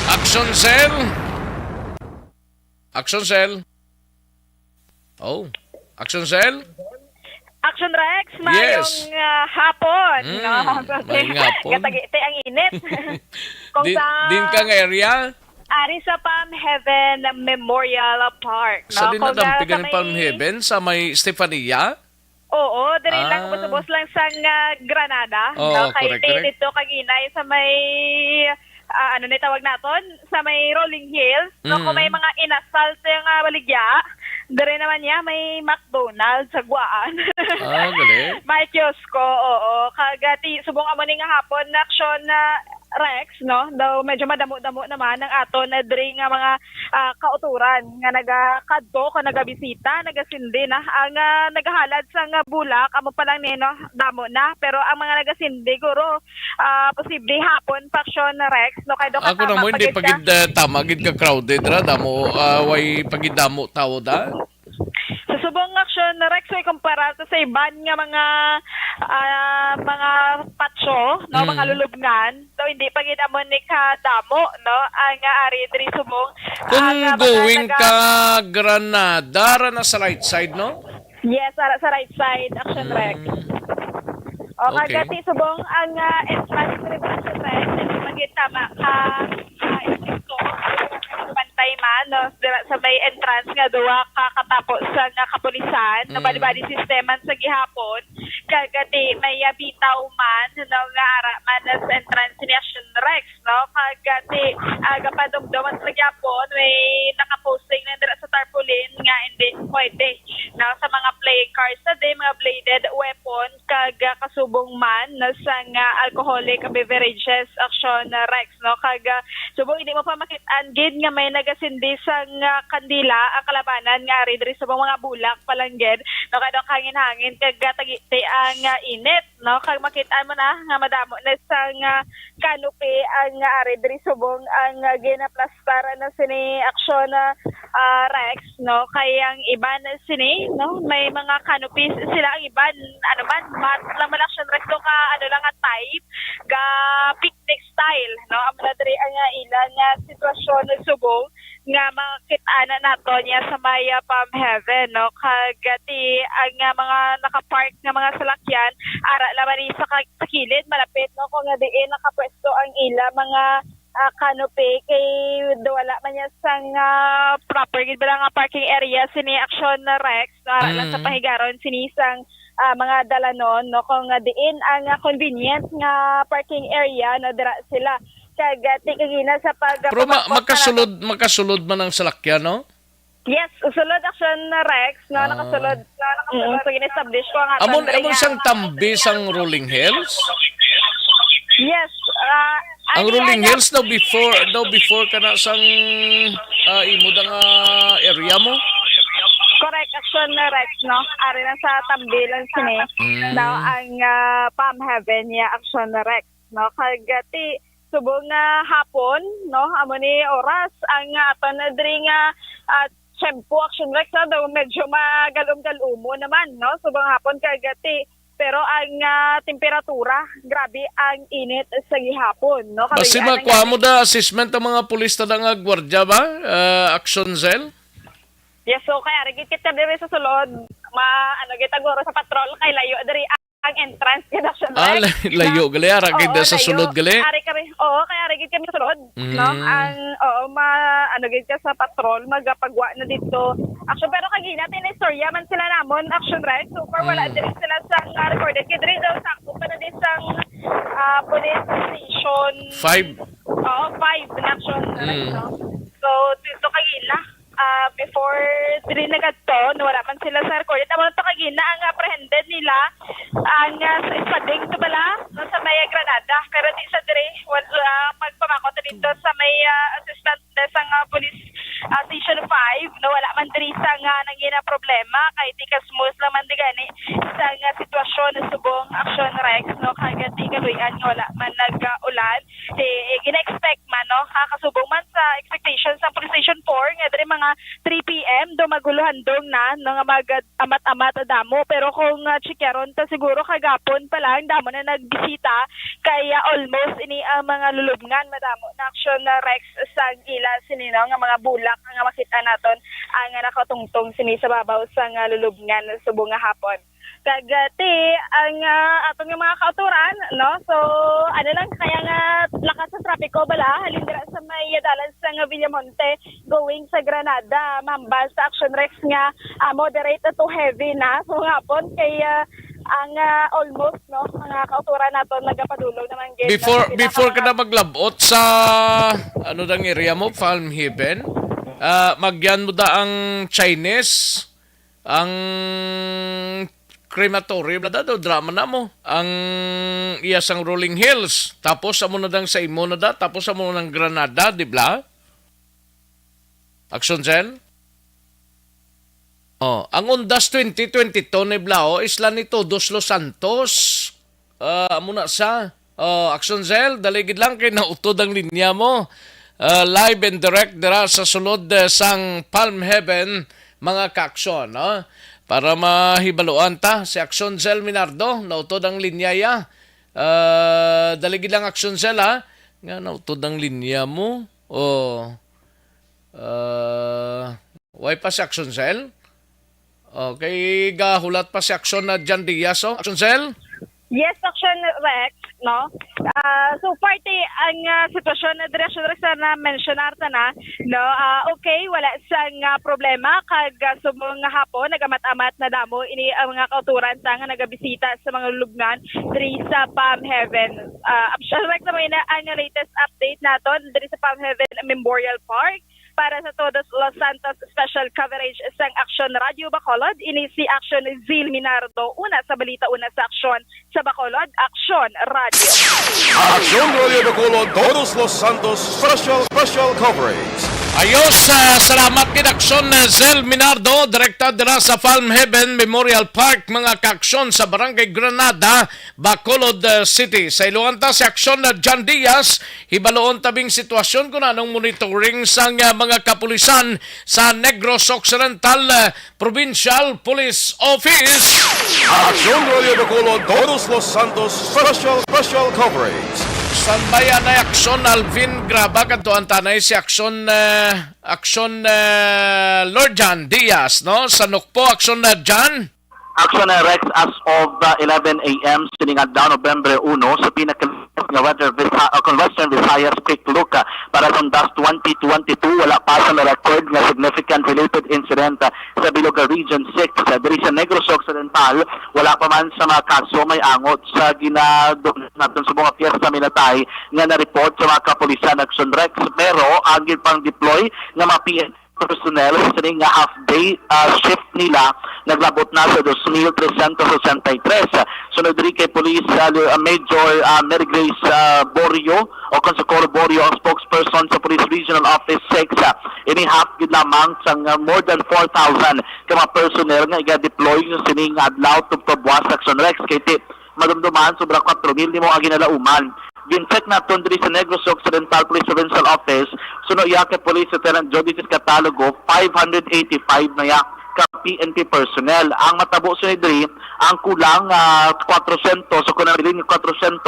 Action Cell. Action Cell. Oh, Action Cell. Action Rex, Yes. mayong hapon. No? Mayong hapon. Gatagite ang init. Kung Din kang area? Ari sa Palm Heaven Memorial Park. No? Sa Kung dinadampigan sa ng Palm Heaven sa may Stefania? Oo, dali lang busubos lang sa Granada. Oo, no? Kay correct. dito kaginay sa may ano na tawag naton sa may Rolling Hills. No, kung may mga inasalt yung baligya, dire naman niya may McDonald's sa Guaan. Gali. May kiosko, oo. Kagati subong amo ni nga hapon na action na Rex, no? Daw medyo madamo-damo naman ang aton na dire nga mga kauturan nga nagakadto ka nagabisita, nagasindi na ang nagahalad sa nga bulak amo pa lang nino damo na, pero ang mga nagasindi guro posible hapon pa action na Rex, no? Kay do Ako na mo hindi pagid tama gid ka crowded ra damo way pagid damo tao da. Sa subong action na Rex ay kumpara sa iban nga mga patso, no, mga lulubngan, so hindi pa gid amo ni kadamo, no, ang ari diri subong. Kung going ka Granada ra na sa right side, no? Yes, sa right side action Rex. O Okay. kagati subong ang entrance diri sa Rex, magit tama ka ito bantay man no sa may entrance nga duwa kakatapos sa nga kapulisan no bali-bali sisteman sa gihapon kagati may bitaw man no nga ara man sa entrance ni Action Rex no kagati gapadumduman sa gihapon may nakaposting na dira sa tarpaulin nga hindi pwede no sa mga playing cards sa day mga bladed weapon kag kasubong man no sa nga alcoholic beverages Action Rex no kag subong hindi mo pa makit-an gid nga may nagasindi sa nga kandila ang kalabanan nga ari diri sa mga bulak palangged no kadto hangin-hangin kag tagiti ang init no kag makit-an mo na nga madamo na sa nga canopy ang ari diri subong ang ginaplastar na sini Action Rex no kay ang iban sini no may mga canopies sila ang iban ano man mat lang man Action Rex no ka ano lang nga type ga picnic style no ang diri ang ilan nga sitwasyon ng subong nga makita-ana nato niya sa may Palm Heaven no kagati ang mga nakapark nga mga salakyan ara laman ni sa kilid malapit no kung nga diin nakapwesto ang ila mga canopy kay wala man niya sang proper gid ba nga parking area sini Action Rex no ara lang sa pahigaron sinisang mga dalanon no kung diin ang convenient nga parking area no dira sila kagati kagina sa pag Pero makasulod man ang salakyan, no? Yes, usulod Action Rex no nakasulod so gin-establish ko ang Amon sang tambi sang Rolling Hills? Yes, ang Rolling Hills daw before ka na sang imo da nga area mo? Correct, Action Rex, no? Ari na sa tambilan sini. Daw ang Palm Heaven niya Action Rex, no? Kagati subong nga hapon, no? Amo ni oras ang aton na diri nga tempo Action Rex daw medyo magalom-galomo naman, no? Subong hapon kagati pero ang temperatura grabe ang init sa gihapon, no? Basi makuha mo da assessment ang mga pulis na nga gwardiya ba? Action Cell? Yes, so kaya rigid kita diri sa sulod, gitaguro sa patrol kay layo diri ang entrance kay Action Rex. Layo gali ara gid sa sulod gali. Ari kami, kaya rigid kami sa sulod, no? Ang gid ka sa patrol magapagwa na dito. Action pero kagina tin istorya man sila namon Action Rex, so far wala diri sila sa recorded kay diri daw sakto pa na din sa police station 5. 5 na Action Rex, no? So dito kagina before diri nagadto wala man sila sa recorded amo to kagina ang apprehended nila ang sa ispading to bala no, sa may Granada pero di sa diri wala pagpamakot dito sa may assistant sa police station 5 no wala man diri sa nga nangina problema kay di kasmus lang man digani sa nga sitwasyon sa subong Action Rex no kagati kaluyan wala man nag-ulan gina-expect man no kakasubong man sa expectation sa police station 4 nga diri mga 3 PM do maguluhan dong na nga amat-amat damo pero kung chikaron ta siguro kagapon pa lang damo na nagbisita kaya almost ini ang mga lulubngan madamo na Action Rex sa gila sinino nga mga bulak nga makita naton ang nakatungtong sini sa babaw sa nga lulubngan subong nga hapon kagati ang atong mga kauturan no so ano lang kaya nga lakas sa trapiko bala halin dira sa may dalan sa nga Villamonte going sa Granada mambal sa Action Rex nga moderate to heavy na so hapon kaya ang almost no mga kauturan naton nagapadulong naman gid before ka na maglabot sa ano dang area mo Palm Heaven magyan mo da ang Chinese ang crematory bla daw drama na mo ang iyasang Rolling Hills tapos amo na dang sa imo na da tapos amo ng Granada di bla Action Cell ang Undas 2022 ni Blao isla ni Todos Los Santos amo na sa Action Cell daligid lang kay nautod ang linya mo live and direct dira sa sulod sang Palm Heaven mga ka-aksyon no para mahibaluan ta si Action Cell Minardo nautod ang linyaya daligid lang Action Cell ha nga nautod ang linya mo why pa si Action Cell okay gahulat pa si Action na Jan Diaz Action Cell yes Action Rex no? So parte ang sitwasyon na direksyon na mentionar na, no? Okay, wala sang problema kag subong nga hapon nagamat-amat na damo ini ang mga kauturan sa nga nagabisita sa mga lubngan diri sa Palm Heaven. Option rek na may na ang latest update naton diri sa Palm Heaven Memorial Park. Para sa Todos Los Santos special coverage sang Aksyon Radio Bacolod, ini si Aksyon Zil Minardo, una sa balita, una sa Aksyon sa Bacolod, Aksyon Radio. Aksyon Radio Bacolod, Todos Los Santos special coverage. Ayos, salamat kid Aksyon Zil Minardo, direkta dira sa Palm Heaven Memorial Park, mga kaaksyon sa Barangay Granada, Bacolod City. Sa iluan ta si Aksyon John Diaz, hibaloon tabing sitwasyon kung anong monitoring sa mga kapulisan sa Negros Occidental Provincial Police Office. Aksyon Radio Bacolod, Todos Los Santos special coverage. Standbyan na Aksyon Alvin Graba kantuan tanay si Aksyon Lord John Diaz, no? Sa Nukpo, Aksyon John. Action Rex as of 11 a.m. siningad down November 1 sa Western Visayas Quick Look para sa DAS 2022 wala pa sa na-record nga significant related incident sa Biloga Region 6 diri sa Negros Occidental wala pa man sa mga kaso may angot sa ginadong natin sa mga piyesta minatay nga na-report sa mga kapulisan Action Rex pero agil pang deploy nga mga PNP personnel sa nga half-day shift nila naglabot na sa 2,363. Sunod rin kay Police Major Mary Grace Borio o Consecoro Borio ang spokesperson sa Police Regional Office 6. Ini half gid lamang sang more than 4,000 ka mga personnel nga iga-deploy yung sining adlaw tugtobwas Action Rex kay tip madumduman sobra 4,000 mo ang ginalauman. Gincheck naton diri sa Negros Occidental Police Provincial Office suno iya kay Police Lieutenant Jody Catalogo 585 na ya ka PNP personnel. Ang matabo sa diri ang kulang 400 so kung nabilin yung 400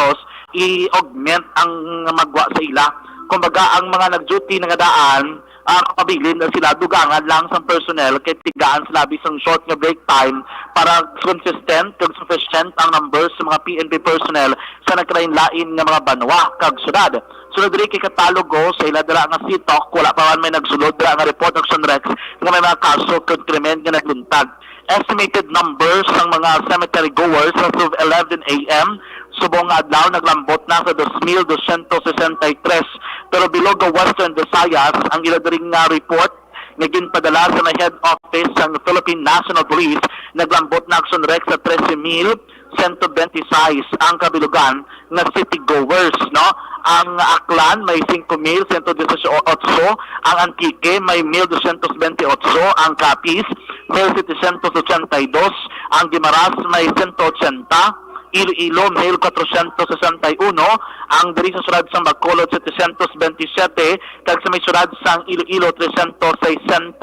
i-augment ang magwa sa ila. Kumbaga ang mga nag-duty nga daan kapabilin na sila dugangan lang sa personnel kay tigaan sila bisang short nga break time para consistent kag sufficient ang numbers sa mga PNP personnel sa nagkalain-lain nga mga banwa kag syudad. Sunod rin kay Catalogo sa ila dala nga sitok wala pa man may nagsulod dala nga report ng Sunrex nga may mga kaso kag krimen nga nagluntad. Estimated numbers ng mga cemetery goers as of 11 a.m. subong adlaw naglambot na sa 2,263 pero bilog ang Western Visayas ang iladaring nga report nga ginpadala sa head office ng Philippine National Police naglambot na Action Rex sa 13,126 ang kabilugan na city goers, no? Ang Aklan may 5,118, ang Antique may 1,228, ang Capiz may 782, ang Guimaras may 180, Iloilo may 461, ang diri sa syudad sa Bacolod 727, kag sa may syudad sa Iloilo 367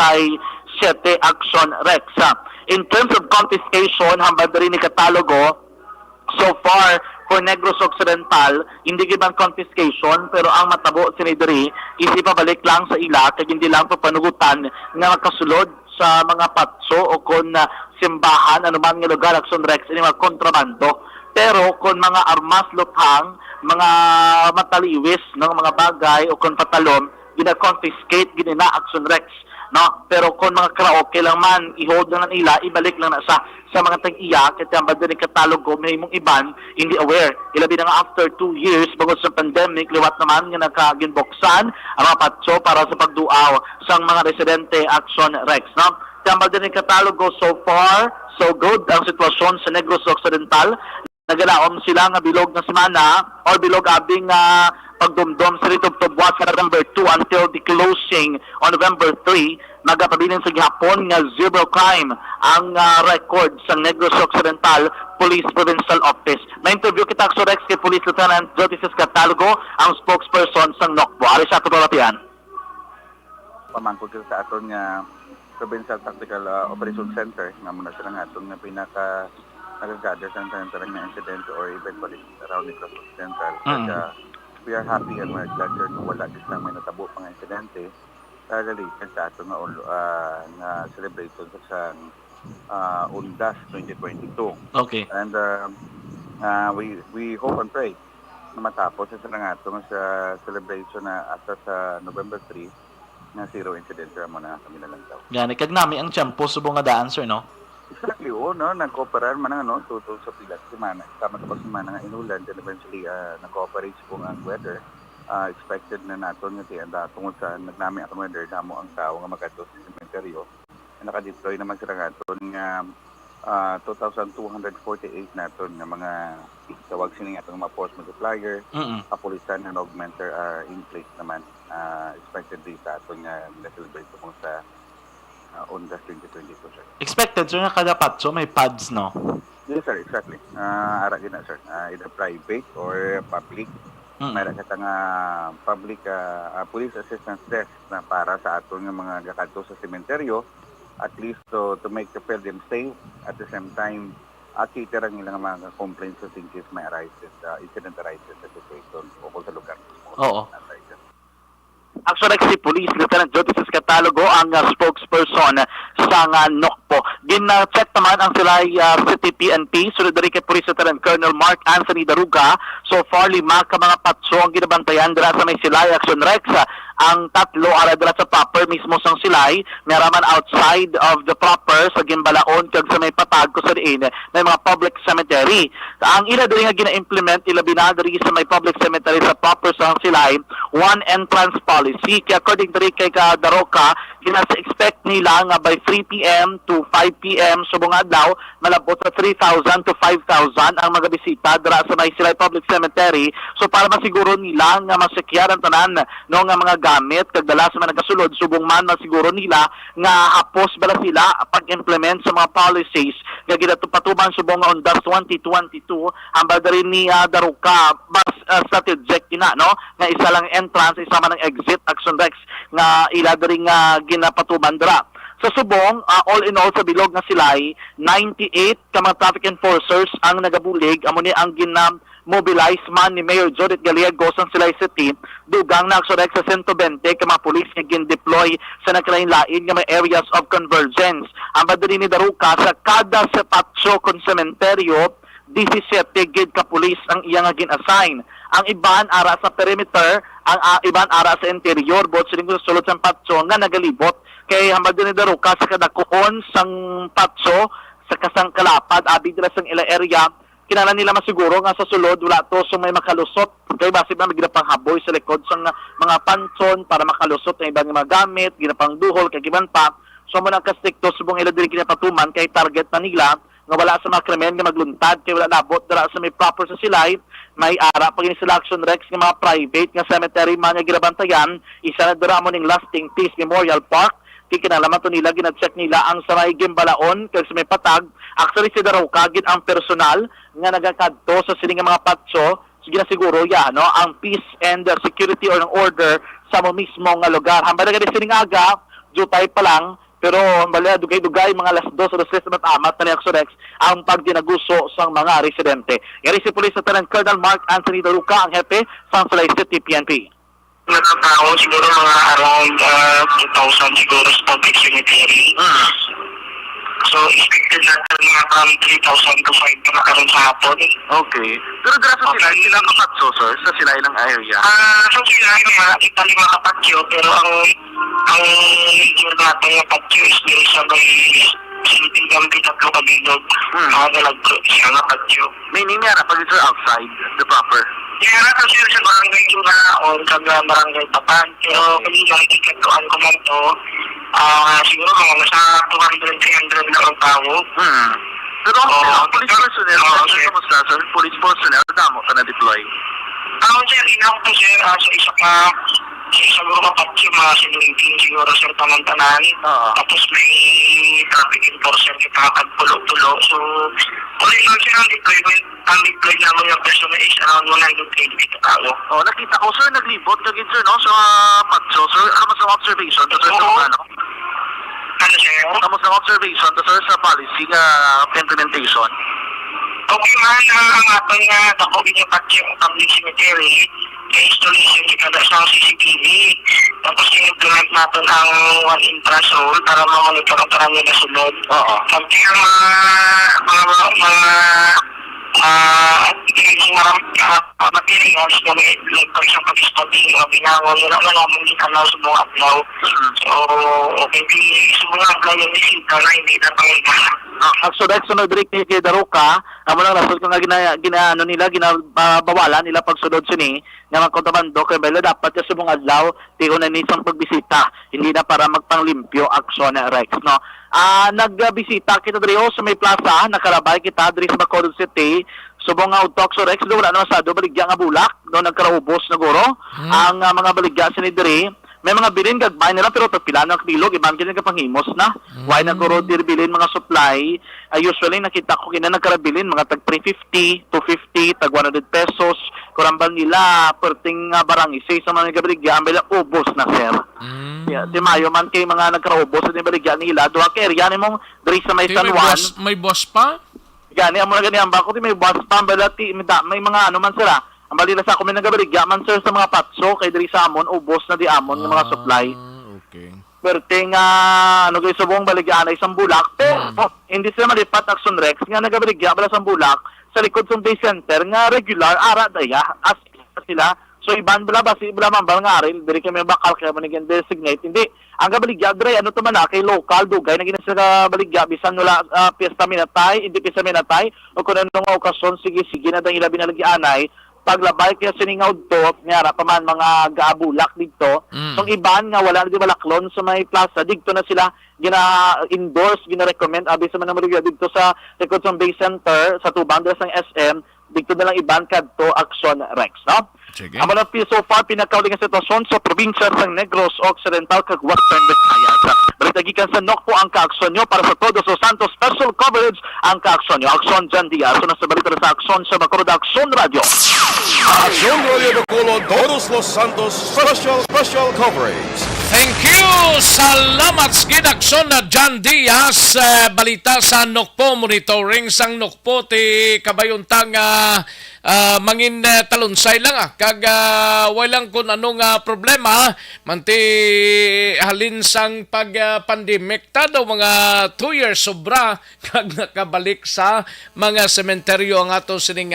Action Rex. In terms of confiscation, hambad rin ni Catalogo, so far for Negros Occidental, hindi gibang confiscation pero ang matabo sinidiri is ipabalik lang sa ila kag hindi lang panugutan nga makasulod sa mga patso o kon simbahan anuman nga lugar Action Rex ini mga kontrabando. Pero kung mga armas luthang, mga mataliwis ng mga bagay o kung patalon, gina-confiscate, gina Action Rex. No? Pero kung mga karaoke lang man, i-hold na nila, ibalik lang na sa mga tag-iya, kasi ang banda ni Catalogo, may mong iban, hindi aware. Ilabi na nga after 2 years, bago sa pandemic, liwat naman nga nakaginboksan ang mga patso para sa pagduaw sa mga residente Action Rex. No? Kaya ang banda ni Catalogo, so far, so good ang sitwasyon sa Negros Occidental. Nagalaom sila nga bilog na semana or bilog abing pagdumdum sa rito tubwas sa November 2 until the closing on November 3 magapabilin sa gihapon nga zero crime ang record sa Negros Occidental Police Provincial Office. Na-interview kita sa Rex kay Police Lieutenant Jody Catalogo, ang spokesperson sa NOCPO. Ari sa Tupalatian. Pamangkot sa aton nga Provincial Tactical Operation Center nga muna sila nga itong pinaka nag-gather sa na incident or event around Negros Occidental. We are happy and we're glad sir kung wala gis lang may natabo pang insidente related sa ato nga celebration sa UNDAS 2022. Okay. And we hope and pray na matapos sa nga itong sa celebration na ata sa November 3 na zero incident mo na kami na lang daw. Gani, kag nami ang tiyempo subong nga daan, sir, no? Exactly, no? Nag-cooperate man nga, no? Tutol sa pilat semana. Tama pa semana nga inulan, then eventually nag-cooperate po ang weather. Expected na naton nga tiyan tungod sa nagnami ang weather, damo ang tao nga magato sa sementeryo. Naka-deploy naman sila nga ito nga 2,248 naton nga mga tawag sila nga itong mga force multiplier, kapulisan and augmenter are in place naman. Expected din sa ito nga na-celebrate po sa Ondas 2022, sir. Expected, sir, nga kada patso may pads, no? Yes, sir, exactly. Ara din na, sir. Either private or public. Mayroon ka nga public police assistance desk na para sa aton nga mga gakadto sa sementeryo, at least to make them safe, at the same time cater ang ilang mga complaints in case may incident arises sa situation o kung sa lugar. Oo. Actually, si Police Lieutenant Joseph Catalogo ang spokesperson sa NOCPO. Gina-check naman ang sila City PNP, sunod na rin kay Police Lieutenant Colonel Mark Anthony Daruga. So far, 5 ka mga patso ang ginabantayan dira sa may Silay Action Rex. Ang 3 ara dira sa proper mismo sang Silay, meraman outside of the proper sa Gimbalaon kag sa may Patag ko sa diin may mga public cemetery. Ang ila diri nga gina-implement ila binadiri sa may public cemetery sa proper sang Silay, one entrance policy. Kaya according diri kay Daroka, ginasa-expect nila nga by 3 p.m. to 5 p.m. subong adlaw malabot sa 3,000 to 5,000 ang mga bisita dira sa may Silay Public Cemetery. So para masiguro nila nga masekyar ang tanan no nga mga gamit kag dala sa mga nagasulod subong man masiguro nila nga hapos bala sila pag-implement sa mga policies nga ginatupatuban subong nga Ondas 2022 ang badari ni Daruka bas strategic ina no nga isa lang entrance isa man ang exit Action Rex nga ila diri nga ginapatuban dira. Sa Subong, all in all sa bilog nga Silay, 98 ka mga traffic enforcers ang nagabulig. Amo ni ang gina-mobilize man ni Mayor Judith Gallegos ang Silay City. Dugang na Action Rex sa 120 ka mga pulis nga gin-deploy sa nagkalain-lain nga may areas of convergence. Ang badali ni Daruka sa kada sepatso kon sementeryo, 17 gid ka pulis ang iya nga gin-assign. Ang iban ara sa perimeter, ang iban ara sa interior, bot siling sulod sa patso nga nagalibot kay hambal din ni Daruka sa kadakuon sang patso sa kasang kalapad abi dira sang ila area kinahanglan nila masiguro nga sa sulod wala to so may makalusot kay basig na ginapang haboy sa likod sang mga pantson para makalusot ang ibang mga gamit ginapang duhol kay giban pa so mo nang kastikto subong ila diri kinapatuman kay target na nila nga wala sa mga krimen nga magluntad kay wala nabot dira sa may proper sa Silay may ara pag sila Action Rex nga mga private nga cemetery man nga ginabantayan isa na dira mo ning Lasting Peace Memorial Park kinalaman to nila, ginadcheck nila ang Saray Gimbalaon kasi may Patag. Actually, si Daruka, gid ang personal nga nagakadto sa siling mga patso, sige na siguro, no, ang peace and security or ng order sa mo mismo nga lugar. Hambal na siling aga, jutay pa lang, pero hambal dugay-dugay, mga alas 2 o 3 na amat na ni Action Rex ang pagdinaguso sa mga residente. Yari si Police Lieutenant Colonel Mark Anthony Daruka, ang hepe sa Silay City PNP. Natatao siguro mga around 2,000 siguro sa public cemetery. So, expected natin mga from 3,000 to 5 na karoon sa hapon. Okay. Pero dira sa Silay, sila kapatso, sir, sa Silay lang area? Sa Silay, kita 5 kapatyo, pero ang major natin na patyo is dito sa may siliping gamit 3 kabilog. Dalag ko, siya nga patyo. Meaning nga na, pag ito outside, the proper? Kaya na kasi sa barangay Turaon, kaga barangay Patag, pero kanina ikikatuan ko man to, siguro mga nasa 200-300 na ang tao. Pero ang police personnel, kamusta sir? Police personnel, damo ka na-deploy? Sir, inaw to sir, sa isa pa, sa mga kapatyo, mga sinunting siguro sir tanan-tanan. Tapos may traffic enforcer kita kagpulo-tulo. So, all in all sir, ang deploy naman yung persona is around 180 tao. Nakita ko sir, naglibot kagid sir, no? Sa patso, sir, kamusta ang observation? Ano sir? Kamusta ang observation sir sa policy implementation? Okay man, ang ating dakogin yung patyo public cemetery, installation kita sa CCTV. Tapos in-implement natin ang one entrance hole para ma-monitor ang karami na sunod. Pagka mga matiling halos na may for example, studying, binangon, wala na naman din alaw sa mga adlaw. So, hindi sa mga adlaw yung bisita na hindi na pangigahan. Sunod Rick ni Daruka, amo lang rason kung ginaano nila ginabawalan nila pagsunod sini nga magkontrabando kay bala dapat sa mga adlaw tiyo na ni isang pagbisita hindi na para magpanglimpyo aksyon Rex no. Nagbisita kita diri sa may plaza nakarabay kita diri sa Bacolod City subong nga utok so Rex do wala na sa do baligya nga bulak do nagkaraubos na guro ang mga baligya sini diri. May mga bilin gagmay nila pero pila na kilog iban kini ka panghimos na. Why na guro dir bilin mga supply. Usually nakita ko kina nagkarabilin mga tag 350, 250, tag 100 pesos. Kurambal nila perting barang isa sa mga gabaligya ambela ubos na sir. Yeah, di mayo man kay mga nagkaraubos sa baligya nila duha kay area ni mong diri sa may San Juan. May boss pa? Gani amo na gani ang bako may boss pa ambela may mga ano man sila. Ang balila sa kumin nagabaligya man sir sa mga patso kay diri sa amon ubos na di amon ng mga supply. Okay. Perting ano guys subong baligya na isang bulak pero hindi sila malipat Action Rex nga nagabaligya bala sa bulak sa likod sa base center nga regular ara daya as sila. So iban bala basi bala man nga aril diri kami bakal kaya man designate hindi ang gabaligya dre ano to man kay local dugay na ginas sa baligya bisan wala piyesta minatay hindi piyesta minatay o kun anong okasyon sige na dang ila binaligyanay paglabay kaya siningaw to nga pa man mga gaabulak dito so iban nga wala na di balaklon sa may plaza dito na sila gina-endorse gina-recommend abi sa mga maligya dito sa likod sa base center sa tubang sa SM dito na lang iban kadto Action Rex no. Sige. Amo na so far pinakauling nga sitwasyon sa probinsya ng Negros Occidental kag Western Visayas. Balitagikan sa NOCPO ang kaaksyon nyo para sa Todos los Santos special coverage ang kaaksyon nyo. Aksyon Jan Diaz. So nasa balita sa aksyon sa Bacolod Aksyon Radio. Aksyon Radio Bacolod, Todos los Santos special coverage. Thank you! Salamat sa ginaksyon na John Diaz. Balita sa NOCPO, monitoring sang NOCPO ti kabayuntang mangin talunsay lang kag walang kun anong problema manti halin sang pag-pandemic ta daw mga 2 years sobra kag nakabalik sa mga sementeryo ang ato sining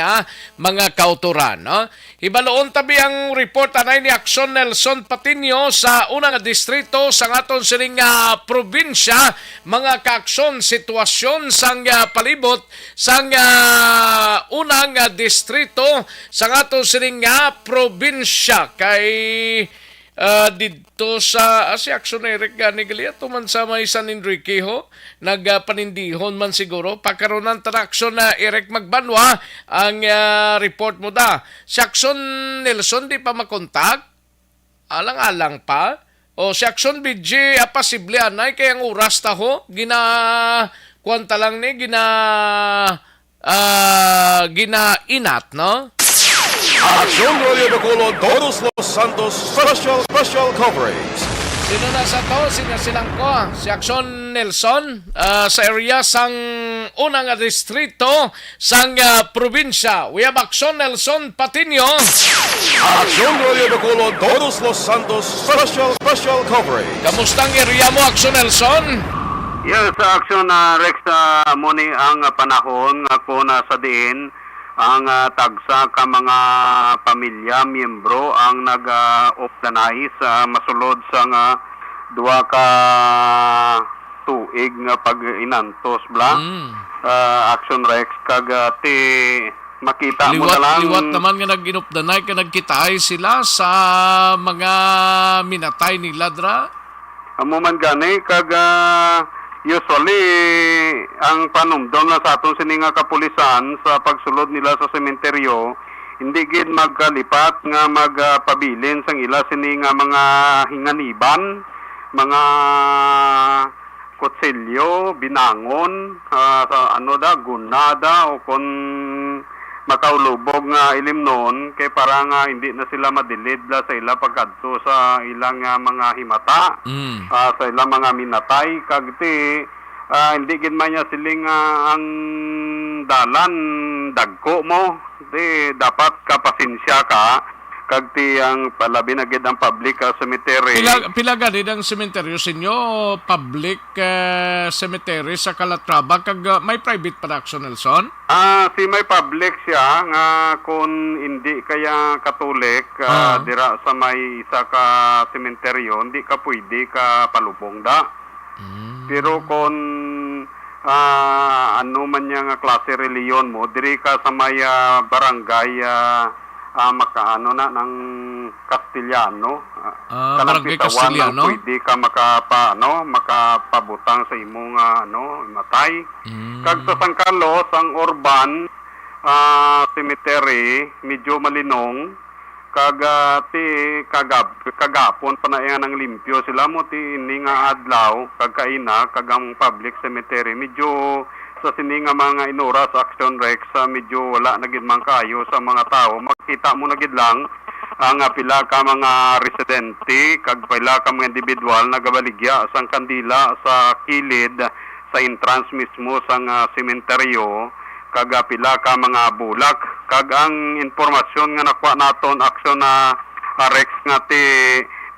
mga kauturan no. Ibaloon tabi ang report anay ni Action Nelson Patinio sa unang distrito sa aton sining probinsya mga kaaksyon sitwasyon sang palibot sang unang distrito sa aton sining probinsya kay dito sa si Action Eric Ganigalia tuman sa may San Enrique ho nagpanindihon man siguro pagkaroon ng aksyon na Eric Magbanwa ang report mo da si Action Nelson di pa makontak alang-alang pa o si Action BG posible anay kaya ang oras ta ho kwanta lang ni ginainat no. Aksyon Radio Bacolod, Todos los Santos special coverage. Sino na sa to? Sino silang ko? Si Action Nelson sa area sang unang distrito sang probinsya. We have Action Nelson Patinio. Aksyon Radio Bacolod, Todos los Santos special coverage. Kamustang area mo, Action Nelson? Yes, sa Action Rex muni ang panahon ako na sa diin ang tagsa ka mga pamilya, miyembro ang nag-optanay sa masulod sa duwa ka tuig nga pag-inantos bla. Action Rex kag ti makita mo na lang. Liwat naman nga nag-inopdanay ka nagkitaay sila sa mga minatay ni Ladra. Amo man gani kag usually, ang panumdom na sa atong sininga kapulisan sa pagsulod nila sa sementeryo, hindi gid magkalipat nga magpabilin sang ila sininga mga hinganiban, mga kutsilyo, binangon, gunada o kon makaulubog nga ilim noon kay para nga hindi na sila madilid sa ila pagkadto sa ilang mga himata sa ilang mga minatay kagti hindi gid man niya siling ang dalan dagko mo di dapat kapasensya ka kag ti ang palabi na gid ang public cemetery. Pila gani ang sementeryo sinyo, public cemetery sa Calatrava, kag may private production, Nelson? Si may public siya nga kung hindi kaya katolik dira sa may isa ka sementeryo, hindi ka pwede ka palubong da. Pero kung ano man niya nga klase reliyon mo, diri ka sa may barangay makaano na ng Castellano. Barangay Castellano? Pwede ka makapabutang sa imong matay. Kag sa San Carlos, ang urban cemetery, medyo malinong. Kag kagapon pa na ng limpyo sila mo ti ini nga adlaw kag kaina kag ang public cemetery medyo sa sini nga mga inura sa Action Rex medyo wala na gid man kaayo sa mga tao. Makita mo na gid lang ang pila ka mga residente kag pila ka mga individual nagabaligya sang kandila sa kilid sa entrance mismo sang sementeryo kag pila ka mga bulak kag ang impormasyon nga nakuha naton Action Rex nga ti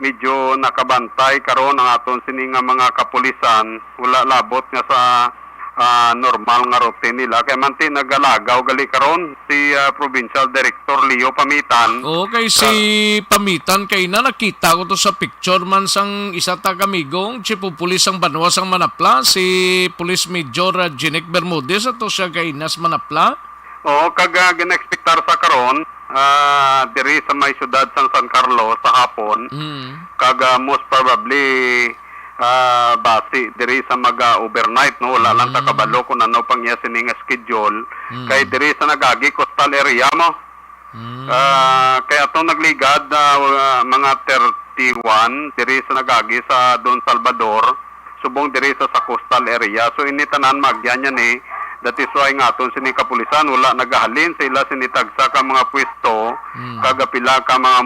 medyo nakabantay karon ang aton sini nga mga kapulisan wala labot nga sa normal nga routine nila kay man ti nagalagaw gali karon si Provincial Director Leo Pamitan. Okay, si Pamitan kay na nakita ko to sa picture man sang isa ta kamigong chief of police ang Banwa sang Manapla, si Police Major Jinek Bermudez ato siya kay Nas Manapla. Oo, kag ginexpectar sa karon diri sa may syudad sang San Carlos sa hapon. Kag most probably basi diri sa overnight no wala lang ta kabalo kung ano pang iya sining schedule kay diri sa nagagi coastal area mo kay atong nagligad mga 31 diri sa nagagi sa Don Salvador subong diri sa coastal area so ini tanan magyan ni that is why nga aton sini kapulisan wala nagahalin sa ila sinitagsa ka mga pwesto kagapila ka mga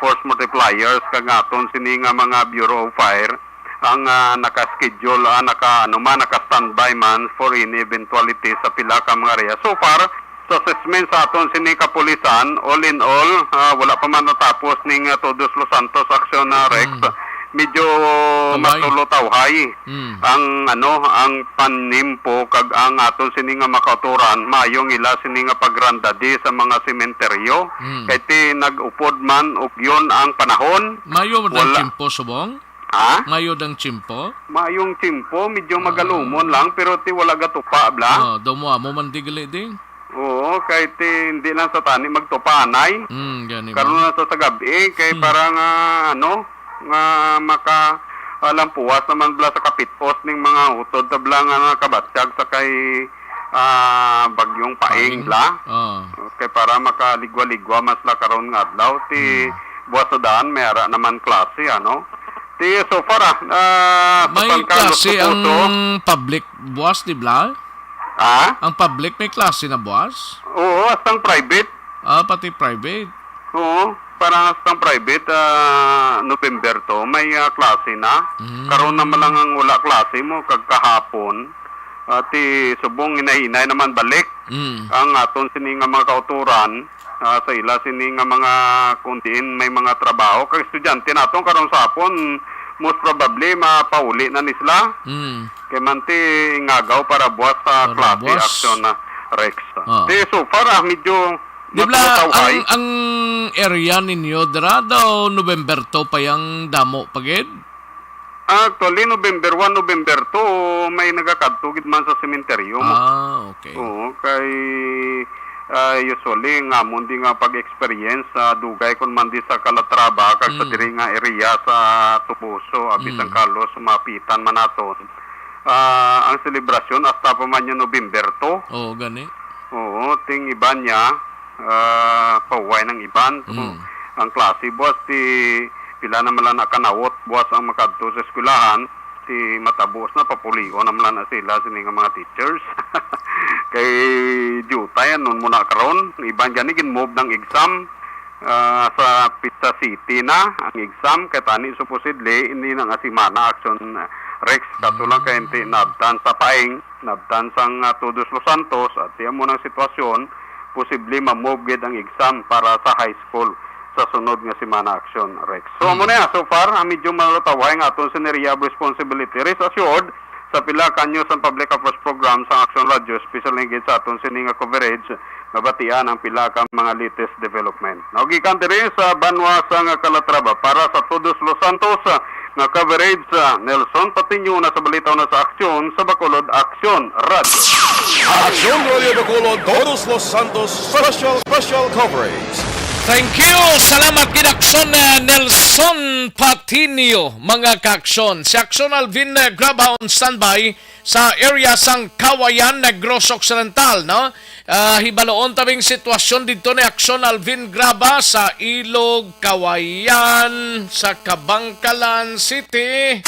force multipliers kag aton sini nga mga Bureau of Fire ang naka-schedule, naka-standby man for any eventuality sa pila ka mga area. So far, sa assessment sa aton sini kapulisan, all in all, wala pa man natapos ning Todos Los Santos Action Rex. Medyo matulotawhay ang panimpo kag ang aton sini nga makauturan mayong ila sini nga pagrandadi sa mga sementeryo kay ti nag-upod man og yon ang panahon. Mayo man timpo subong? Mayod ang chimpo? Mayong chimpo, medyo magalumon lang, pero ti wala gatupa, bla. Dumuha mo man digli din. Oo, kahit hindi lang sa tani magtupanay. Karoon na sa gabi, kay parang makalampuwas naman bla sa kapitpos ng mga utod tabla nga kabatsyag sa kay bagyong paing bla. Kay para makaligwa-ligwa mas la karon nga adlaw ti buwas sa daan may ara naman klase so far may klase ang public buwas, di ba? Ang public may klase na buwas? Oo, asang private. Pati private? Oo, parang asang private, November to, may klase na. Karoon naman lang ang wala klase mo, kagkahapon. Ti subong inahinay naman balik. Ang aton sining nga mga kauturan, sa ila sining nga mga kundiin may mga trabaho. Kag estudyante naton karon sa hapon, most probably mapauli na nisla. Kay manti ngagaw para buhat sa klase Action Rex. So far medyo ang area ninyo dira daw November 2 pa yang damo pagid? Actually November 1, November 2 may nagakadtugid man sa sementeryo mo. Okay. Oo, kay usually nga mundi nga pag-experience dugay kun man di sa Calatrava kag sa diri nga area sa Tubuso, San Carlos, mapitan man naton. Ang selebrasyon hasta pa man yung November 2. Gani. Oo, ting iban niya pauway ng iban. Ang klase buwas ti pila naman lang nakanawot buwas ang makadto sa eskwelahan ti matabos na papulion naman na sila sini nga mga teachers. Kay jutay nun muna karon iban gani gin-move ng exam sa Pizza City na ang exam kay tani supposedly hindi na nga simana Action Rex katulang kay hindi nabtan sa paing nabtan sang Todos Los Santos at tiyan mo ng sitwasyon posible ma-move gid ang exam para sa high school sa sunod nga semana action, Rex. So mo na so far medyo malutaway nga aton sinerya responsibility. Rest assured sa pila kanyo sa public affairs program sa Action Radio, especially gid sa aton sini nga coverage, mabatian ang pila ka mga latest development. Nagikan diri sa Banwa sa nga Calatrava para sa Todos Los Santos nga coverage sa Nelson Patiño na sa balitaw na sa aksyon sa Bacolod Action Radio. Action Radio Bacolod, Todos Los Santos special coverage. Thank you! Salamat kinakson Nelson Patiño, mga kaaksyon. Si Aksyon Alvin Graba on standby sa area sang Kawayan, Negros Occidental, no? Hibaloon tabing sitwasyon dito ni Aksyon Alvin Graba sa Ilog, Kawayan, sa Kabangkalan City.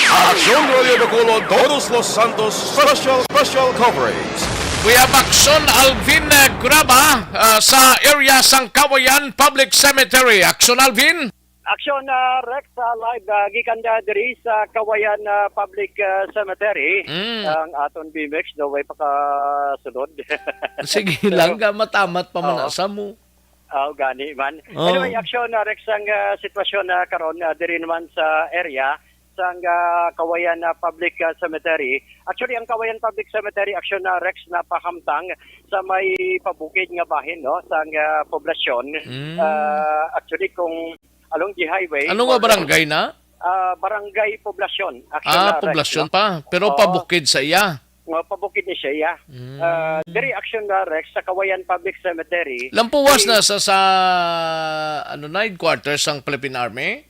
Action Radio Bacolod, Todos Los Santos special coverage. We have Aksyon Alvin Graba sa area sang Kawayan Public Cemetery. Aksyon Alvin? Action Rex live gikan diri sa Kawayan Public Cemetery. Ang aton BMX daw way pakasunod. Sige lang ka matamat pa man asa mo. Gani man. Anyway, Action Rex ang sitwasyon karon diri naman sa area sang Kawayan Public Cemetery. Actually, ang Kawayan Public Cemetery, Action Rex, napahamtang sa may pabukid nga bahin, no? Sang poblasyon. Actually, kung along the highway... Ano nga barangay na? Barangay Poblasyon. Poblasyon pa. Pero pabukid sa iya. Pabukid ni siya. Diri Action Rex sa Kawayan Public Cemetery. Lampuwas na sa headquarters ng Philippine Army?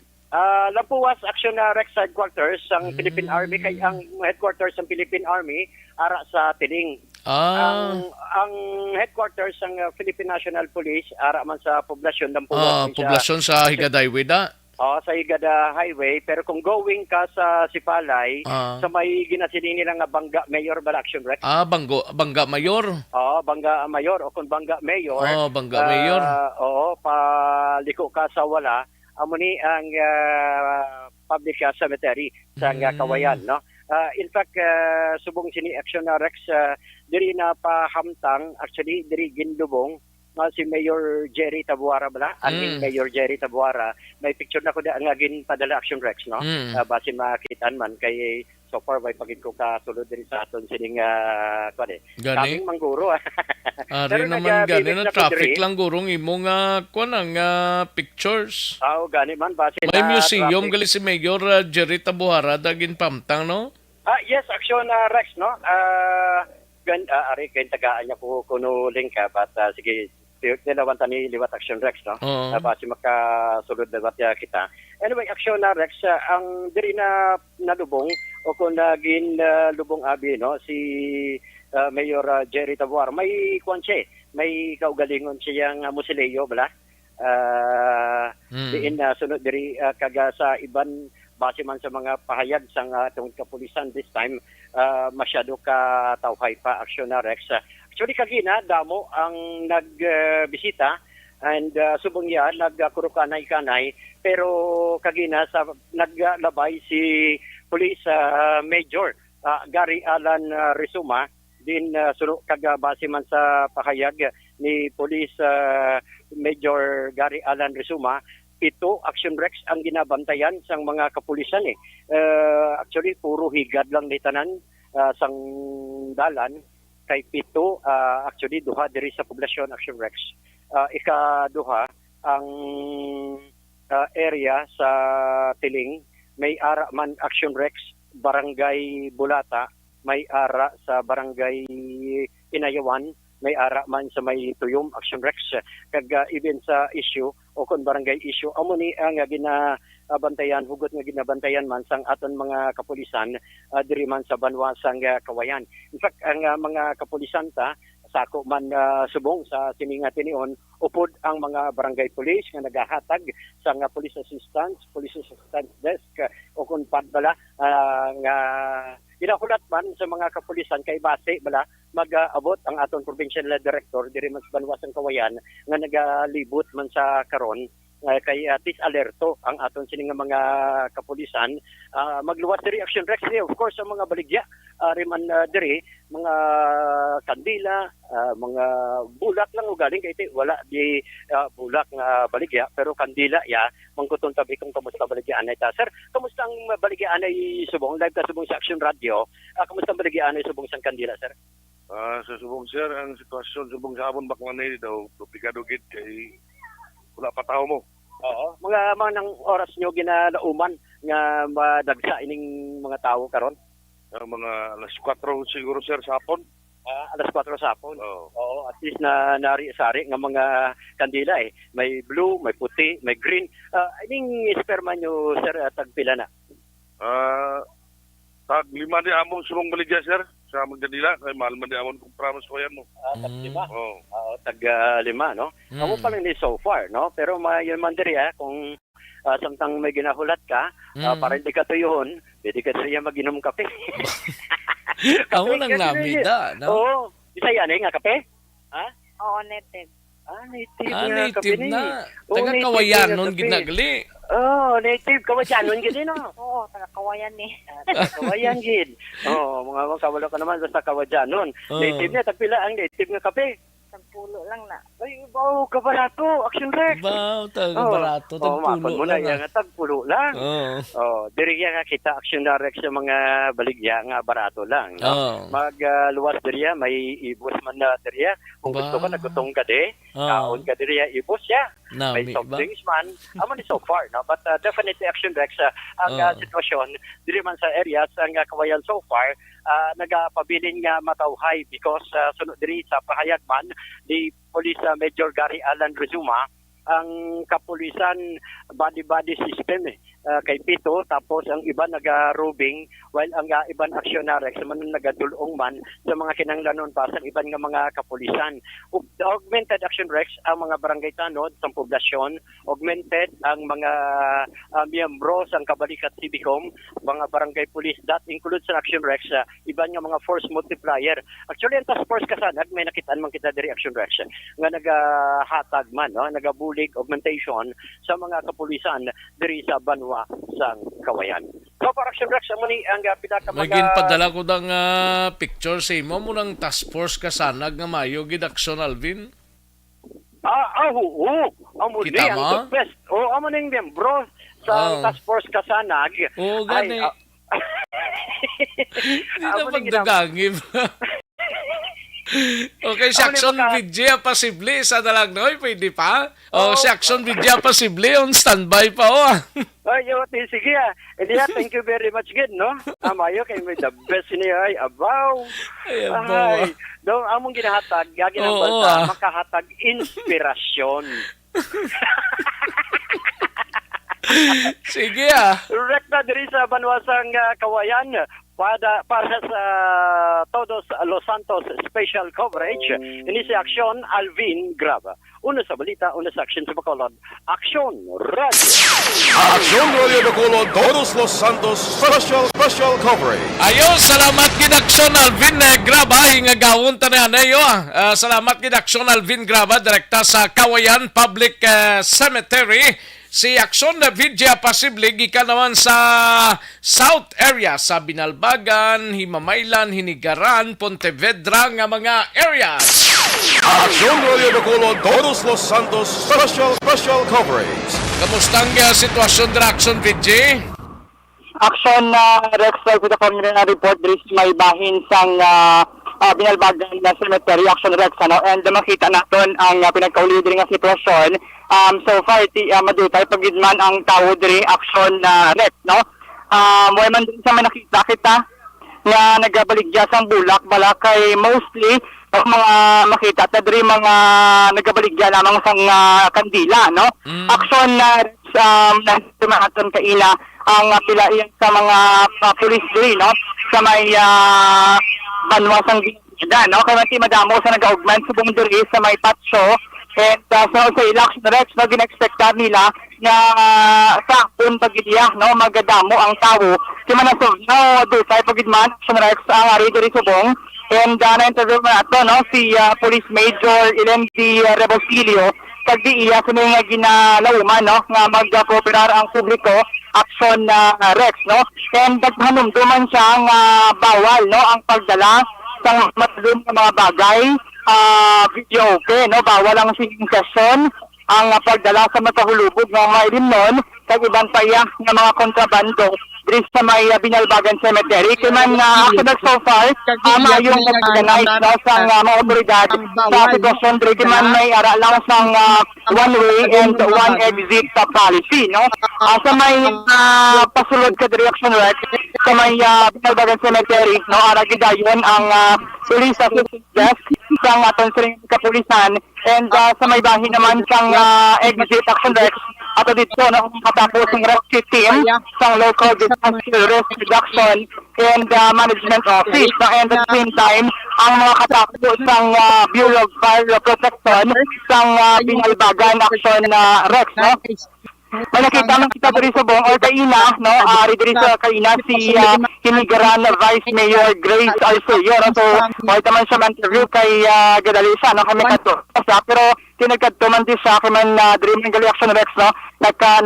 Lampuwas Action Rex headquarters ng Philippine Army kay ang headquarters ng Philippine Army ara sa Tiling. Ang headquarters ng Philippine National Police ara man sa poblasyon Lampuwas. Poblasyon sa Higad Highway da. Sa Higad Highway, pero kung going ka sa Sipalay, sa may ginasinin nila nga Bangga Mayor ba Action Rex? Bangga Mayor. Bangga Mayor o kung Bangga Mayor. Bangga Mayor. Paliko ka sa wala. Amo ni ang public cemetery sa Kawayan, no? In fact, subong sini Action Rex diri na pahamtang, actually diri ginlubong si Mayor Jerry Tabuara bala, aning Mayor Jerry Tabuara. May picture na ko da nga ginpadala Action Rex, no? Basin makitaan man kay so far way pagid ko kasulod diri sa aton sining kaming mangguro. Ari naman gani na traffic lang gurong imong pictures. Gani man basin may museum gali si Mayor Jerry Tabuara dagin pamtang, no? Yes, Action Rex, no? Ari kay tagaan niya ko kuno link but sige nilawan tani liwat Action Rex, no? Basi makasulod na kita. Anyway, Action Rex, ang diri na nalubong o kung naging lubong abi, no? Si Mayor Jerry Tabuara, may kwanse, may kaugalingon siyang musileo, bala? Diin sunod diri kaga sa iban base man sa mga pahayag sa tungod kapulisan this time, masyado ka tawhay pa Action Rex. Actually, kagina, damo ang nagbisita and subong yan, nagkurukanay-kanay, pero kagina, naglabay si Police Major Gary Alan Rizuma, din kagabase man sa pahayag ni Police Major Gary Alan Rizuma, 7 Action Rex ang ginabantayan sang mga kapulisan actually puro higad lang ni tanan sang dalan kay 7 actually duha diri sa poblasyon Action Rex. Ika-duha ang area sa Tiling, may ara man Action Rex Barangay Bulata, may ara sa Barangay Inayawan, may ara man sa may Tuyom Action Rex. Kag even sa issue o kung barangay issue, amo ni ang ginabantayan, hugot nga ginabantayan man sang aton mga kapulisan diri man sa Banwa sang Kawayan. In fact, ang mga kapulisan sako man subong sa sininga tinion, upod ang mga barangay police nga nagahatag sa police assistance desk o kung padbala nga inahulat man sa mga kapulisan kay base bala mag-abot ang aton provincial director diri man sa Banwa sang Kawayan nga nagalibot man sa karon kay tis alerto ang aton sining nga mga kapulisan magluwas diri action Rex of course ang mga baligya riman diri mga kandila mga bulak lang ugaling kay iti wala di bulak nga baligya pero kandila ya mangkuton tabi kung kamusta baligya anay ta sir kamusta ang baligya anay subong live ta subong sa action radio kamusta ang baligya anay subong sa kandila sir sa subong sir ang sitwasyon subong sa abon baklanay daw komplikado gid kay wala pa tao mo. Oo, mga nang oras nyo ginalauman nga madagsa ining mga tao karon. Mga alas 4 siguro sir sa hapon. Alas 4 sa hapon. Oo, at least na nari-sari nga mga kandila eh. May blue, may puti, may green. Ining esperma nyo sir tagpila na. Tag 5 di among sulong baligya sir sa magdadila kay mahal man di amon kung promise ko yan mo. Tag 5. Tag 5 no. Amo pa lang ni so far no, pero mayon man diri kung samtang may ginahulat ka para hindi ka tuyuhon, pwede ka siya mag-inom kape. Amo lang namida, no? Oo. Isa yan nga kape? Ha? Oo, native. Native native na. Taga-Kawayan nun ginagali. Native Kawayan nun gid no. Oo, taga-Kawayan eh. Kawayan gid. Mga kawalo ka naman sa Kawayan nun. Native na tagpila ang native nga kape. Tagpulo lang na. Ay, baw, kabarato. Action Rex. Baw, barato. Tagpulo lang. Nga tagpulo lang. Diri nga kita Action Rex sa mga baligya nga barato lang. No? Magluwas diriya, may ibos man na diriya. Kung gusto ka, nagutong ka di. Kaon ka diriya, ibos siya. May soft drinks man. Amo ni so far, no? But definitely Action Rex, ang sitwasyon, diri man sa areas, ang Kawayan so far, nagapabilin nga matawhay because sunod diri sa pahayag man ni Police Major Gary Alan Rizuma ang kapulisan body system kay Pito tapos ang iba naga-roving while ang iban aksyonarex man nagadulong man sa mga kinanglanon pa sa iban nga mga kapulisan. The augmented action rex ang mga barangay tanod sa poblasyon, augmented ang mga miyembro sa Kabalikat Civicom, mga barangay police that includes sa action rex iban nga mga force multiplier. Actually ang task force kasanag may nakitaan man kita diri action rex nga nagahatag man no, nagabulig augmentation sa mga kapulisan diri sa Banwa sang Kawayan. So para action rex mo ni ang pinaka mga magin padala ko dang picture sa imo mo ng task force kasanag nga mayo gid action Alvin. Oo. Amo ni ang best. Amo ning membro sa task force kasanag. Gani. Hindi na pagdagangib. Okay, si Action Vidya posible sa dalag noy, pwede pa? Si Action Vidya posible on standby pa sige thank you very much good no. Amayo kay may the best niya ay abaw. Ay, do among ginahatag, ginabasa makahatag inspirasyon. Sige Rekta diri sa Banwasang Kawayan para sa Todos Los Santos special coverage ini si Action Alvin Graba. Una sa balita, una sa action sa Bacolod. Action Radio. Action Radio Bacolod, Todos Los Santos special coverage. Ayo, salamat gid Action Alvin Graba hingagawon tanan ayo. Salamat gid Action Alvin Graba direkta sa Kawayan Public Cemetery. Si Action Vidya posible gikan naman sa South area sa Binalbagan, Himamaylan, Hinigaran, Pontevedra nga mga areas. Action Radio Bacolod, Todos Los Santos special coverage. Kamustang sitwasyon dira Action Vidya? Action Rex with the report diri may bahin sang Binalbagan na cemetery Action Rex and makita naton ang pinagkauli diri nga sitwasyon. So far madutay pagidman ang tao diri Action Rex no. Mo man din sa nakita kita nga nagabaligya sang bulak balakay mostly ang mga makita ta diri mga nagabaligya lamang sang kandila no. Action Rex tumahaton kaila ang pila sa mga police diri no sa may Banwa sang Gida no kay mati madamo sa nag-augment subong diri sa may patso and sa election rex na ginexpectar nila na sa pagidya no magadamo ang tao kaya man no dutay pagidman sa rex ang ari diri subong and na-interview na ato no si Police Major Ilendi Rebosilio kag di iya sa mga ginalauman no nga magkooperar ang publiko action na Rex no, and daghanumduman siya nga bawal no ang pagdala sa matulong nga mga bagay, video okay no, bawal ang singing session, ang pagdala sa matahulubog ng mga ilimnon kag ibang paya nga mga kontrabando diri sa may Binalbagan Cemetery. Kaya man so far, mayong organize no, sa mga otoridad sa sitwasyon diri. Kaya man may ara lang sang one way and one exit policy. No? Sa may pasulod ka direction right, sa may Binalbagan Cemetery, no, ara gidayon ang police assistance desk sang aton sa kapulisan, and sa may bahin naman sang exit action desk ato dito no, matapos ang rescue team sang local disaster risk reduction and management office no, and at the same time ang mga katapos sang Bureau of Fire Protection sang Binalbagan Action Rex no. May nakita man kita diri sa buong or kaina no, diri sa kaina si Hinigaran Vice Mayor Grace Arceo. So may taman siya man-interview kay Gadalisa no, kami kadto sa pero tinagkadto man di siya kay man diri man gali action Rex no,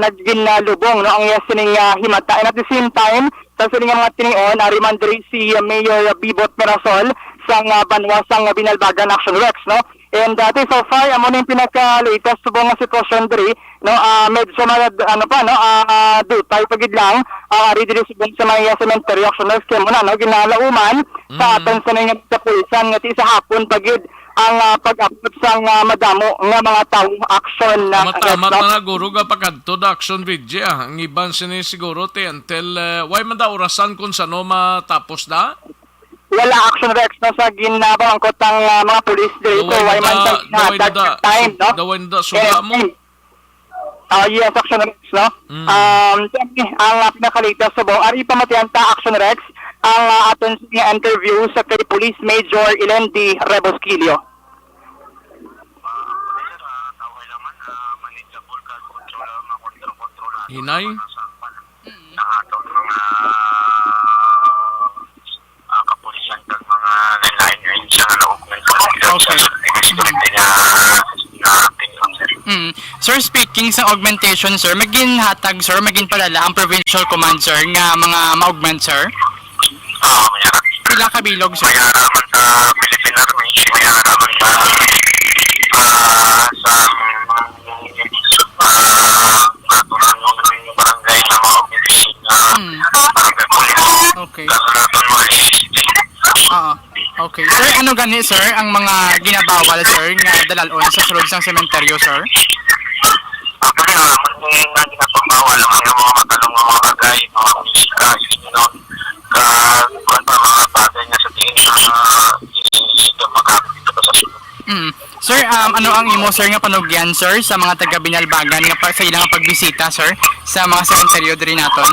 naging lubong no ang sining himata, and at the same time sa sining mga tinion ari man diri si Mayor Bibot Mirasol sang banwasang Binalbagan Action Rex no. And so far amo ning pinaka-latest subong nga sitwasyon diri no, medyo ano pa no, dutay pagid lang ari diri subong sa may cemetery action Rex kay mo na no ginalauman sa aton sa nga kapulisan nga ti sa hapon pagid ang pag-upload sang madamo nga mga tawo action na Matamat na guro ga pagkadto da action video ang iban sini siguro te until why man da orasan kung sano matapos da? Wala action Rex no sa ginabangkot ang mga pulis dito why man sa time no. Dawen da suga mo. Yes, action Rex no. Ang pinakalitas sa buong ari pamatian ta action Rex ang aton sa interview sa kay Police Major Ilendi Rebosquilio. Hinay? Kapulisan kag mga line range sa loob Sir, speaking sa augmentation, sir, maging hatag, sir, maging palala ang provincial command, sir, nga mga ma-augment, sir? Oo, mayara. Pila kabilog, sir? Mayara man sa Philippine Army, mayara man sa natulang yung barangay na ma-augmentation barangay police. Okay. Okay. Sir, ano gani, sir, ang mga ginabawal, sir, nga dalalon sa sulod sang sementeryo, sir? Actually, naman ginapambawal ang mga matalong mga bagay, mga musika, mga bagay na sa tingin na magkakit dito sa sulod. Sir, ano ang imo, sir, nga panugyan, sir, sa mga taga Binalbagan nga sa ilang pagbisita, sir, sa mga sementeryo diri naton?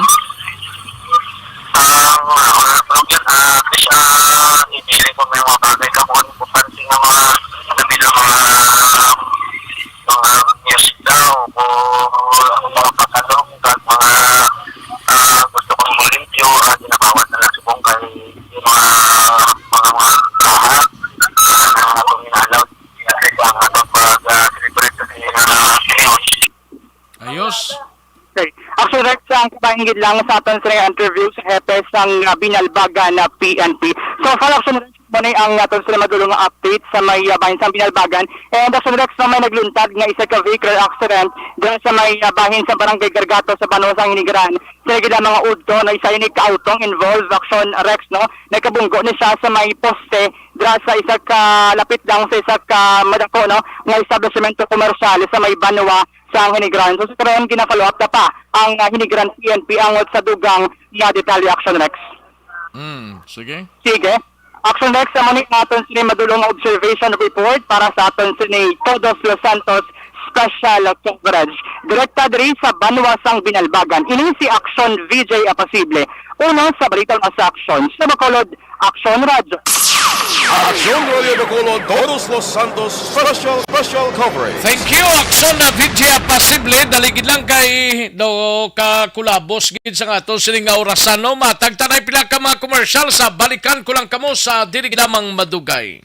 Hindi ko may mga bagay ka kung pansin ng mga nabilang mga music daw o mga patalong at mga gusto kong malimpyo at dinakawat na lang si Bong kay yung mga lahat na itong inalaw ang atong pag-celebrate sa ngayon. Ayos. Okay. Actually, Rex, ang kapaingid lang sa aton sa interview sa hepe sang Binalbagan na PNP. So, far, actually, Rex, muna ang aton sa madulong update sa may bahin sa Binalbagan. And actually, Rex, may nagluntad nga isa ka vehicle accident dahil sa may bahin sa Barangay Gargato sa Banwasang Hinigaran. Sila gila mga udto na isa yun ikautong involved action Rex, no? Nagkabunggo ni siya sa may poste dahil sa isa ka lapit lang sa isa ka madako, no? Nga establishmento komersyal sa may Banwa sa Hinigaran. So, sa karoon, ginapollow up na pa ang Hinigaran PNP angot sa dugang na detalye action Rex. Sige. Sige. Action Rex, sa manik natin sini madulong observation report para sa aton sini Todos Los Santos Special Coverage. Direkta diri sa Banwasang Binalbagan. Ini si Action VJ Apasible. Una sa balitang sa Action sa Bacolod, Action Radio. Action Radio Bacolod, Todos Los Santos Special Coverage. Thank you, Action na video Apasible. Daligid lang kay do ka kulabos gid sa ato sining nga orasan no, matagtanay pila ka mga commercial sa balikan ko lang kamo sa dili lamang madugay.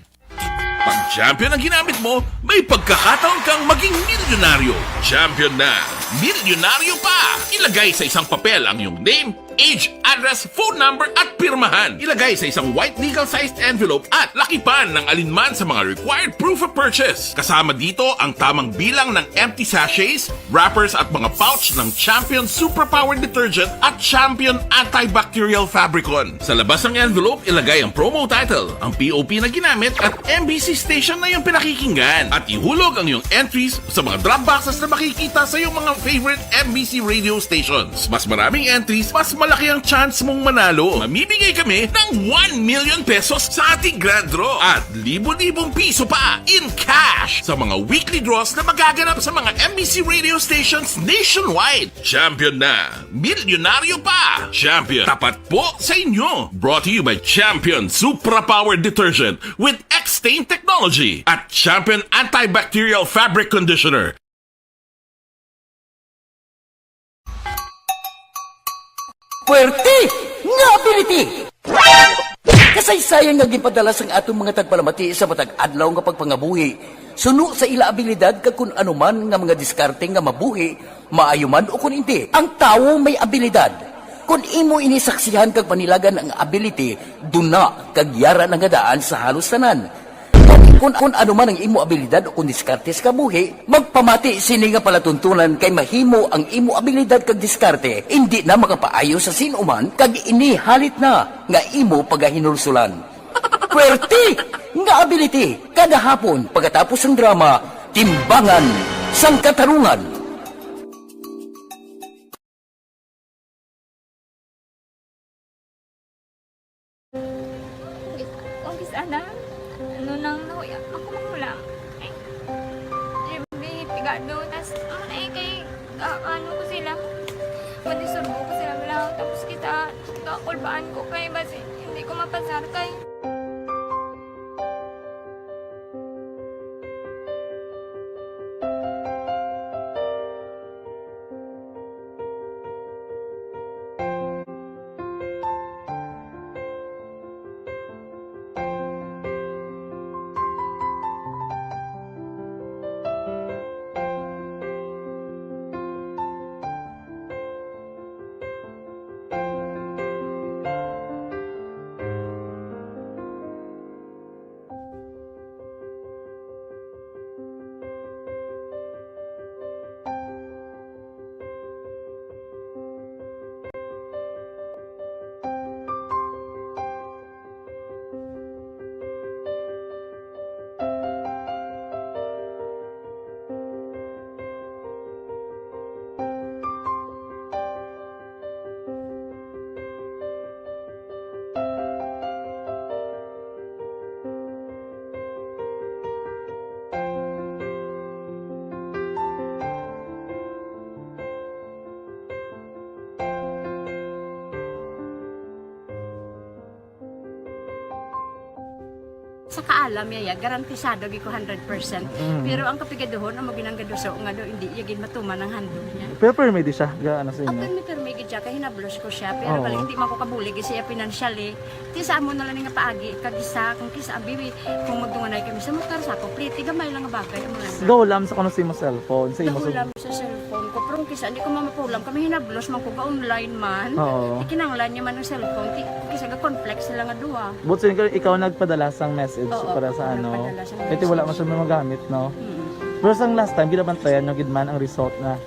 Pag champion ang ginamit mo, may pagkakataon kang maging milyonaryo. Champion na, milyonaryo pa! Ilagay sa isang papel ang iyong name, age, address, phone number at pirmahan. Ilagay sa isang white legal-sized envelope at lakipan ng alinman sa mga required proof of purchase. Kasama dito ang tamang bilang ng empty sachets, wrappers at mga pouch ng Champion Superpower Detergent at Champion Antibacterial Fabricon. Sa labas ng envelope, ilagay ang promo title, ang POP na ginamit at MBC station na yung pinakikinggan. At ihulog ang iyong entries sa mga drop boxes na makikita sa iyong mga favorite MBC radio stations. Mas maraming entries, mas malaki ang chance mong manalo. Mamimigay kami ng 1 million pesos sa ating grand draw at libo-libong piso pa in cash sa mga weekly draws na magaganap sa mga MBC radio stations nationwide. Champion na, milyonaryo pa! Champion, tapat po sa inyo. Brought to you by Champion Superpower Detergent with X-Stain Technology at Champion Antibacterial Fabric Conditioner. Puwerte nga ability! Kasaysayan nga gipadala sang atong mga tagpalamati sa matag adlaw nga pagpangabuhi. Suno sa ila abilidad kag kun anuman nga mga diskarte nga mabuhi, maayo man o kun hindi. Ang tawo may abilidad. Kung imo inisaksihan kag panilagan ang ability, duna kag yara nga daan sa halos tanan. Kung ano man ang imo abilidad o kung diskarte sa kabuhi, magpamati sini nga palatuntunan kay mahimo ang imo abilidad kag diskarte, hindi na makapaayo sa sinuman kag inihalit na nga imo pagahinulsulan. Puwerte nga ability, kada hapon pagkatapos ng drama, Timbangan sang Katarungan. Sana, ano nang nahuya, ako mahulang. Eh, may pigado, tas, kay, ano ko sila, manisurbo ko sila lang, tapos kita, kakulbaan ko kay, basi, hindi ko mapasar kay. Sa kaalam yaya, garantisado gi ko 100%. Pero ang kapigaduhon, ang maginanggaduso nga do, hindi yagin matuman ang handog niya. Pero permedi siya, gaano sa inyo? Ang permedi siya, kaya hinablos ko siya. Pero balik hindi man ko kabulig siya financially. Tisa mo na lang nga paagi, kagisa, kung kisa abiwi, kung magdunganay kami sa motor sa complete, gamay lang nga bagay. Gawlam sa kuno sa imo cellphone, sa imo Gawlam sa cellphone ko. Pero kisa, hindi ko mamapulam. Kami hinablos man ko ga online man. Ikinanglan niya man ng cellphone. Kisa ga complex sila nga duwa. But so, ikaw nagpadala sang message para sa ano. Ito wala man siya magamit, no? Pero sang last time, ginabantayan nyo gidman ang result na.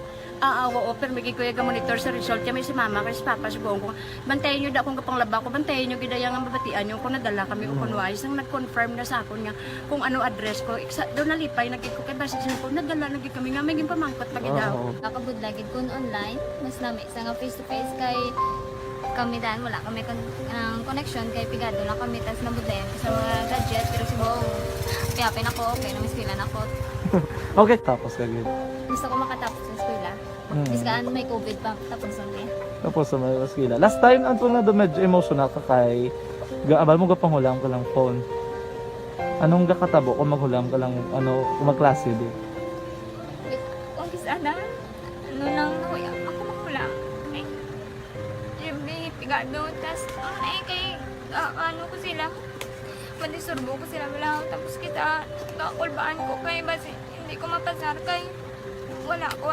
Oo, pero may kuya ga monitor sa result. Kami si mama, kasi papa, si buong ko. Bantayan nyo da akong kapanglaba ko. Bantayan nyo gidayang ang babatian nyo. Kung nadala kami o kunwais, nang nag-confirm na sa akon nga kung ano address ko. Doon nalipay, naging ko kay basis ko. Nadala, naging kami nga, may pamangkot pagi daw. Kakabudlagid kun online, mas lami sa nga face-to-face kay kami dahil wala kami connection kay pigado lang kami tas nabudlayan sa mga gadget pero si buong piyapin ako okay na miskilan ako. Okay, tapos kagid. Gusto ko makatapos sa eskwela. Biskaan may COVID pa tapos ulit. Tapos sa mga eskwela. Last time ang na medyo emotional ka kay gaabal mo gapanghulam ka lang phone. Anong gakatabo kung maghulam ka lang ano kung magklase di? Okay sana, ano nang nahuya, ako mahulang. May pigado, tas, kay, ano ko sila, madisurbo ko sila bilang tapos kita kakulbaan ko kay basi hindi ko mapasar kay wala ko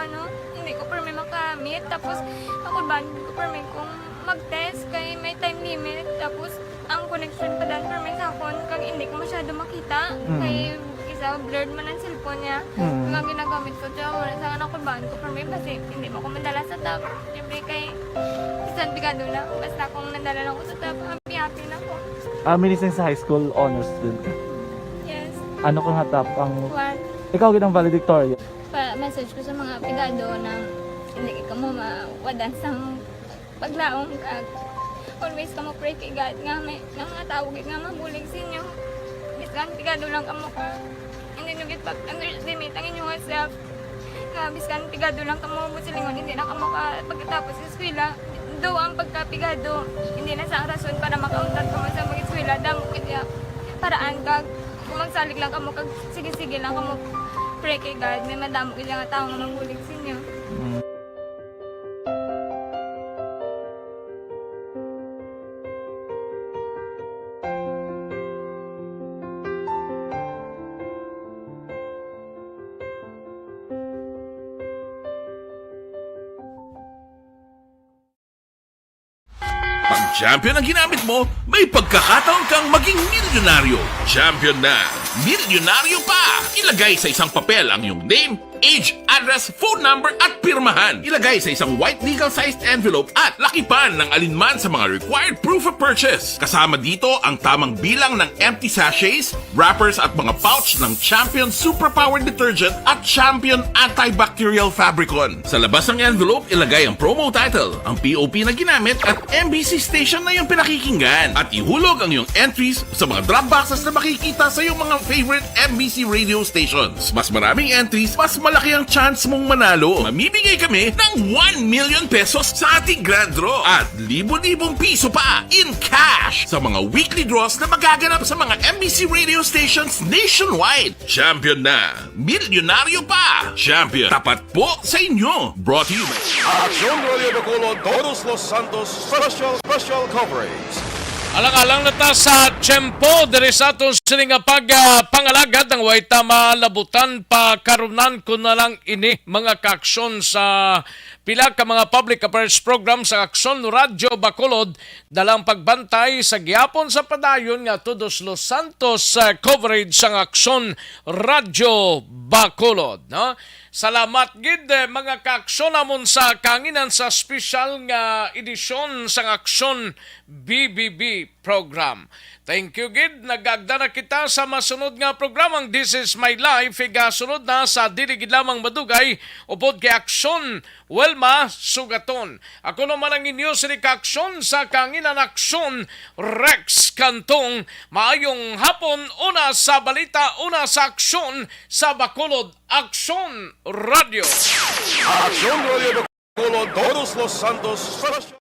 hindi ko permi makamit tapos kakulbaan ko permi kung mag-test kay may time limit tapos ang connection pa dan permi sa akon kag hindi ko masyado makita kay isa blurred man ang cellphone niya nga ginagamit ko siya wala sa kakulbaan ko permi kasi hindi mo ko madala sa tab siyempre kay isang bigado lang basta kung nadala lang ko sa tab happy na ko. Minising sa high school honors student ka. Yes. Ano kang hatap ang... What? Ikaw ginang valedictorian. Message ko sa mga pigado na hindi ka mo mawadan sang paglaong kag always ka mo pray kay God nga may mga tawag nga mabulig sa inyo. Biskan pigado lang ka mo ka. Hindi nyo git pag-underestimate ang inyong self. Nga biskan pigado lang ka mo silingon hindi na ka mo ka pagkatapos sa eskwela. Do ang pagkapigado, hindi na sa rason para makauntat ka mo sa mga eskwela. Damo kaya paraan kag kung magsalig lang ka mo kag sige-sige lang ka mo pray kay God. May madamo kaya nga tao nga manggulig sa inyo. Pag champion ang ginamit mo, may pagkakataon kang maging milyonaryo. Champion na, milyonaryo pa! Ilagay sa isang papel ang iyong name, age, address, phone number at pirmahan. Ilagay sa isang white legal-sized envelope at lakipan ng alinman sa mga required proof of purchase. Kasama dito ang tamang bilang ng empty sachets, wrappers at mga pouch ng Champion Superpower Detergent at Champion Antibacterial Fabricon. Sa labas ng envelope, ilagay ang promo title, ang POP na ginamit at MBC station na yung pinakikinggan. At ihulog ang iyong entries sa mga drop boxes na makikita sa iyong mga favorite MBC radio stations. Mas maraming entries, mas malaki ang chance mong manalo. Mamibigay kami ng 1 million pesos sa ating grand draw at libo-libong piso pa in cash sa mga weekly draws na magaganap sa mga MBC radio stations nationwide. Champion na, milyonaryo pa. Champion, tapat po sa inyo. Brought to you by Aksyon Radio Bacolod, Todos Los Santos Special Coverage. Alang-alang na ta sa tiyempo diri sa atong sining pangalagad ng way tama labutan pa karunan ko na lang ini mga kaaksyon sa pila ka mga public affairs program sa Aksyon Radyo Bacolod dalang pagbantay sa gihapon sa padayon nga Todos Los Santos coverage sa Aksyon Radyo Bacolod, no? Salamat gid mga kaaksyon namon sa kanginan sa special nga edisyon sa Aksyon BBB program. Thank you gid, nagagda na kita sa masunod nga programang This Is My Life, igasunod na sa diligid lamang madugay upod kay Aksyon Welma Sugaton. Ako naman ang inyo si Aksyon sa kanginan Aksyon Rex Cantong. Maayong hapon, una sa balita, una sa aksyon sa Bacolod Aksyon Radio. Aksyon Radio Bacolod, Todos Los Santos Special